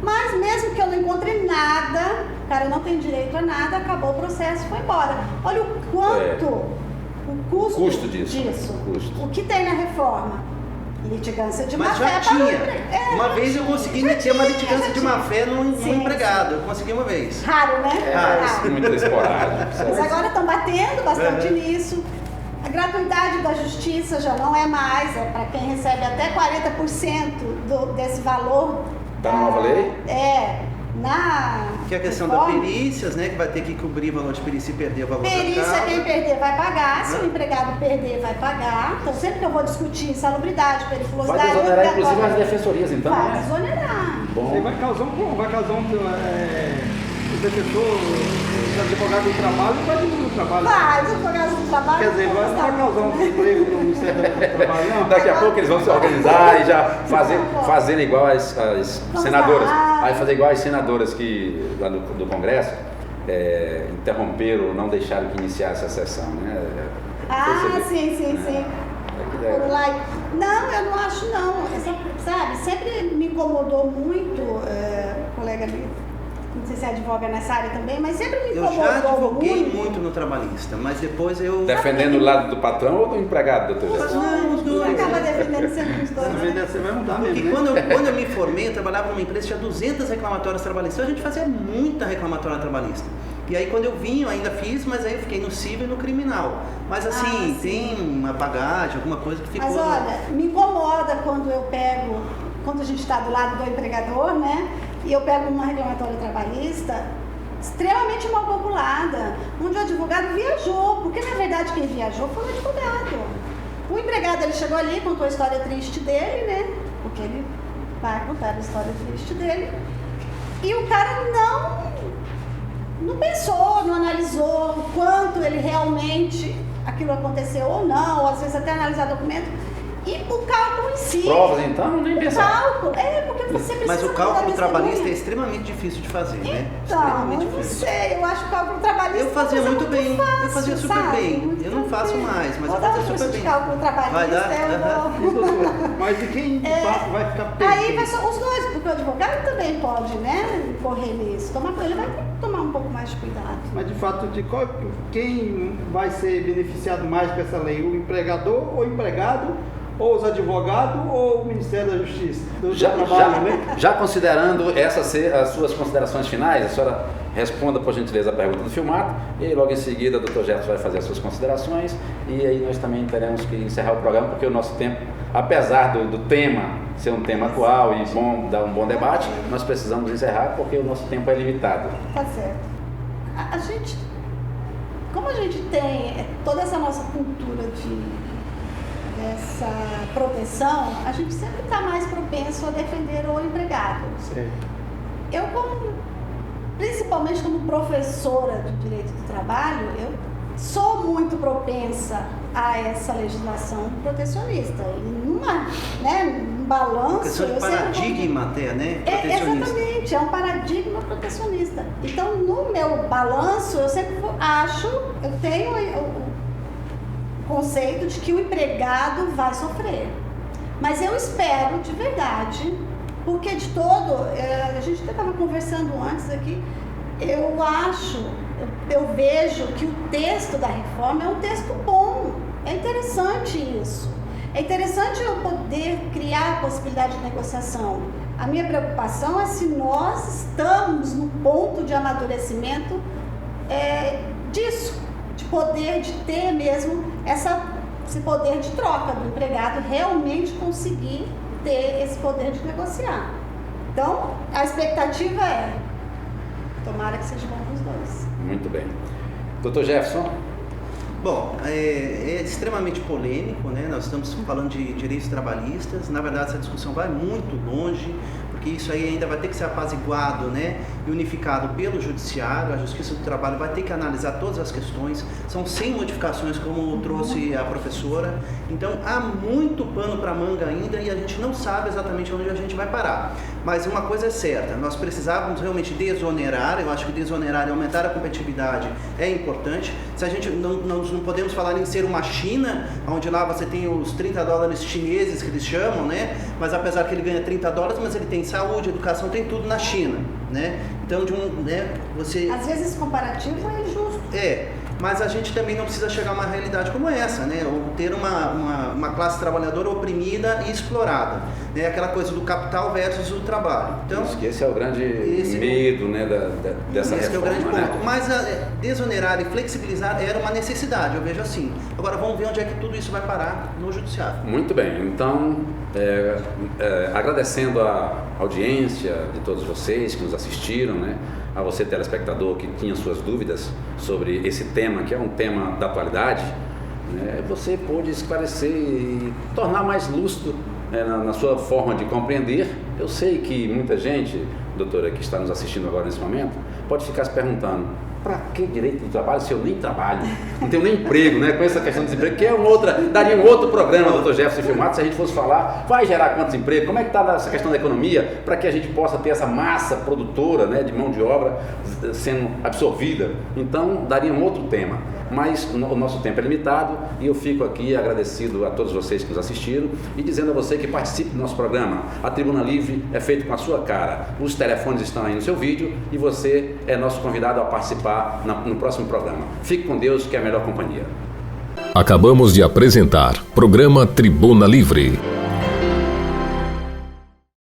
C: mas mesmo que eu não encontre nada, o cara não tem direito a nada, acabou o processo e foi embora. Olha o quanto, o custo disso. O que tem na reforma? Litigância de má fé.
D: Mas já tinha. Uma vez eu consegui meter uma litigância de má fé num empregado. Eu consegui uma vez.
C: Raro, né?
B: Raro. Muito esporádico.
C: Mas agora estão batendo bastante nisso. A gratuidade da justiça já não é mais. É para quem recebe até 40% desse valor.
B: Está na nova lei?
D: Que é a questão da perícias, né? Que vai ter que cobrir valor de perícia e perder o valor da
C: perícia, quem perder vai pagar, se o empregado perder vai pagar. Então sempre que eu vou discutir insalubridade, periculosidade...
B: Vai desonerar inclusive as defensorias, então,
C: vai
B: né?
C: Desonerar.
F: Bom. Vai causar o defensor, o advogado do trabalho, vai diminuir o trabalho.
C: Vai, os advogados do trabalho...
F: Quer dizer, vai causar um desemprego no Ministério do Trabalho, não?
B: Daqui a pouco eles vão se organizar e já fazendo igual as senadoras. Aí fazer igual as senadoras que, lá do Congresso, interromperam, não deixaram que iniciasse a sessão, né?
C: Sim. Por lá. Não, eu não acho não. Sabe, sempre me incomodou muito, colega ali, não sei se advoga nessa área também, mas sempre me incomodou muito.
D: Eu já advoguei muito no trabalhista, mas depois eu...
B: Defendendo o lado do patrão ou do empregado, doutor José?
D: Não, os dois.
C: Acaba defendendo sempre os dois.
F: Você vai mudar mesmo,
D: porque quando eu me formei, eu trabalhava numa empresa que tinha 200 reclamatórias trabalhistas. A gente fazia muita reclamatória trabalhista. E aí quando eu vim, eu ainda fiz, mas aí eu fiquei no civil e no criminal. Mas assim, tem uma bagagem, alguma coisa que ficou...
C: Mas olha, me incomoda quando a gente está do lado do empregador, né? E eu pego uma reclamatória trabalhista extremamente mal calculada, onde o advogado viajou, porque na verdade quem viajou foi o advogado. O empregado, ele chegou ali, contou a história triste dele, né? Porque ele vai contar a história triste dele. E o cara não pensou, não analisou o quanto ele realmente, aquilo aconteceu ou não, ou às vezes até analisar documento. E o cálculo em si.
B: Provas, então, nem pensar.
C: Cálculo, porque você precisa.
D: Mas o cálculo trabalhista é extremamente difícil de fazer, né?
C: Então, eu não sei, eu acho que o cálculo trabalhista.
D: Eu fazia muito bem,
C: fácil,
D: eu fazia super
C: sabe?
D: bem.
C: Muito
D: Eu não faço mais, mas
C: vou
D: eu
C: dar
D: fazia super bem.
C: De cálculo trabalhista,
D: Vai dar?
F: Mas de quem de fato vai ficar perdido?
C: Aí vai só os dois, porque o advogado também pode, né, correr nisso. Ele vai ter que tomar um pouco mais de cuidado.
F: Mas de fato, quem vai ser beneficiado mais com essa lei? O empregador ou o empregado? Ou os advogados ou o Ministério da Justiça?
B: Já considerando essas as suas considerações finais, a senhora responda, por gentileza, a pergunta do Filmato, e aí, logo em seguida o Dr. Jefferson vai fazer as suas considerações, e aí nós também teremos que encerrar o programa, porque o nosso tempo, apesar do tema ser um tema atual e dar um bom debate, nós precisamos encerrar porque o nosso tempo é limitado.
C: Tá certo. A gente, como a gente tem toda essa nossa cultura dessa proteção, a gente sempre está mais propenso a defender o empregado.
F: Certo.
C: Eu, principalmente como professora de direito do trabalho, eu sou muito propensa a essa legislação protecionista. E num balanço...
D: Questão de paradigma até, né? Protecionista.
C: Exatamente, é um paradigma protecionista. Então, no meu balanço, eu sempre eu tenho o conceito de que o empregado vai sofrer. Mas eu espero, de verdade, porque de todo, a gente até estava conversando antes aqui, eu vejo que o texto da reforma é um texto bom. É interessante isso. É interessante eu poder criar a possibilidade de negociação. A minha preocupação é se nós estamos no ponto de amadurecimento disso, de ter mesmo esse poder de troca do empregado, realmente conseguir ter esse poder de negociar. Então, a expectativa é, tomara que seja bom para os dois.
B: Muito bem. Dr. Jefferson?
D: Bom, é extremamente polêmico, né? Nós estamos falando de direitos trabalhistas. Na verdade, essa discussão vai muito longe, porque isso aí ainda vai ter que ser apaziguado, né? E unificado pelo Judiciário. A Justiça do Trabalho vai ter que analisar todas as questões. São 100 modificações, como trouxe a professora. Então, há muito pano para manga ainda e a gente não sabe exatamente onde a gente vai parar. Mas uma coisa é certa, nós precisávamos realmente desonerar. Eu acho que desonerar e aumentar a competitividade é importante. Se a gente não podemos falar em ser uma China, onde lá você tem os $30 chineses que eles chamam, né? Mas apesar que ele ganha $30, mas ele tem saúde, educação, tem tudo na China, né? Então, você... Às
C: vezes esse comparativo é injusto.
D: Mas a gente também não precisa chegar a uma realidade como essa, né? Ou ter uma classe trabalhadora oprimida e explorada, né? Aquela coisa do capital versus o trabalho. Então,
B: esse é o grande medo, né, dessa reforma. Esse é o grande ponto.
D: Né? Mas desonerar e flexibilizar era uma necessidade, eu vejo assim. Agora vamos ver onde é que tudo isso vai parar no Judiciário.
B: Muito bem, então agradecendo a audiência de todos vocês que nos assistiram, né? A você, telespectador, que tinha suas dúvidas sobre esse tema, que é um tema da atualidade, né? Você pôde esclarecer e tornar mais lúcido na sua forma de compreender. Eu sei que muita gente, doutora, que está nos assistindo agora nesse momento, pode ficar se perguntando: para que direito do trabalho se eu nem trabalho? Não tenho nem emprego, né? Com essa questão do desemprego, que é daria um outro programa, doutor Jefferson Filmato, se a gente fosse falar, vai gerar quantos empregos? Como é que está essa questão da economia, para que a gente possa ter essa massa produtora, né, de mão de obra sendo absorvida? Então, daria um outro tema. Mas o nosso tempo é limitado e eu fico aqui agradecido a todos vocês que nos assistiram e dizendo a você que participe do nosso programa. A Tribuna Livre é feita com a sua cara. Os telefones estão aí no seu vídeo e você é nosso convidado a participar no próximo programa. Fique com Deus, que é a melhor companhia.
A: Acabamos de apresentar programa Tribuna Livre.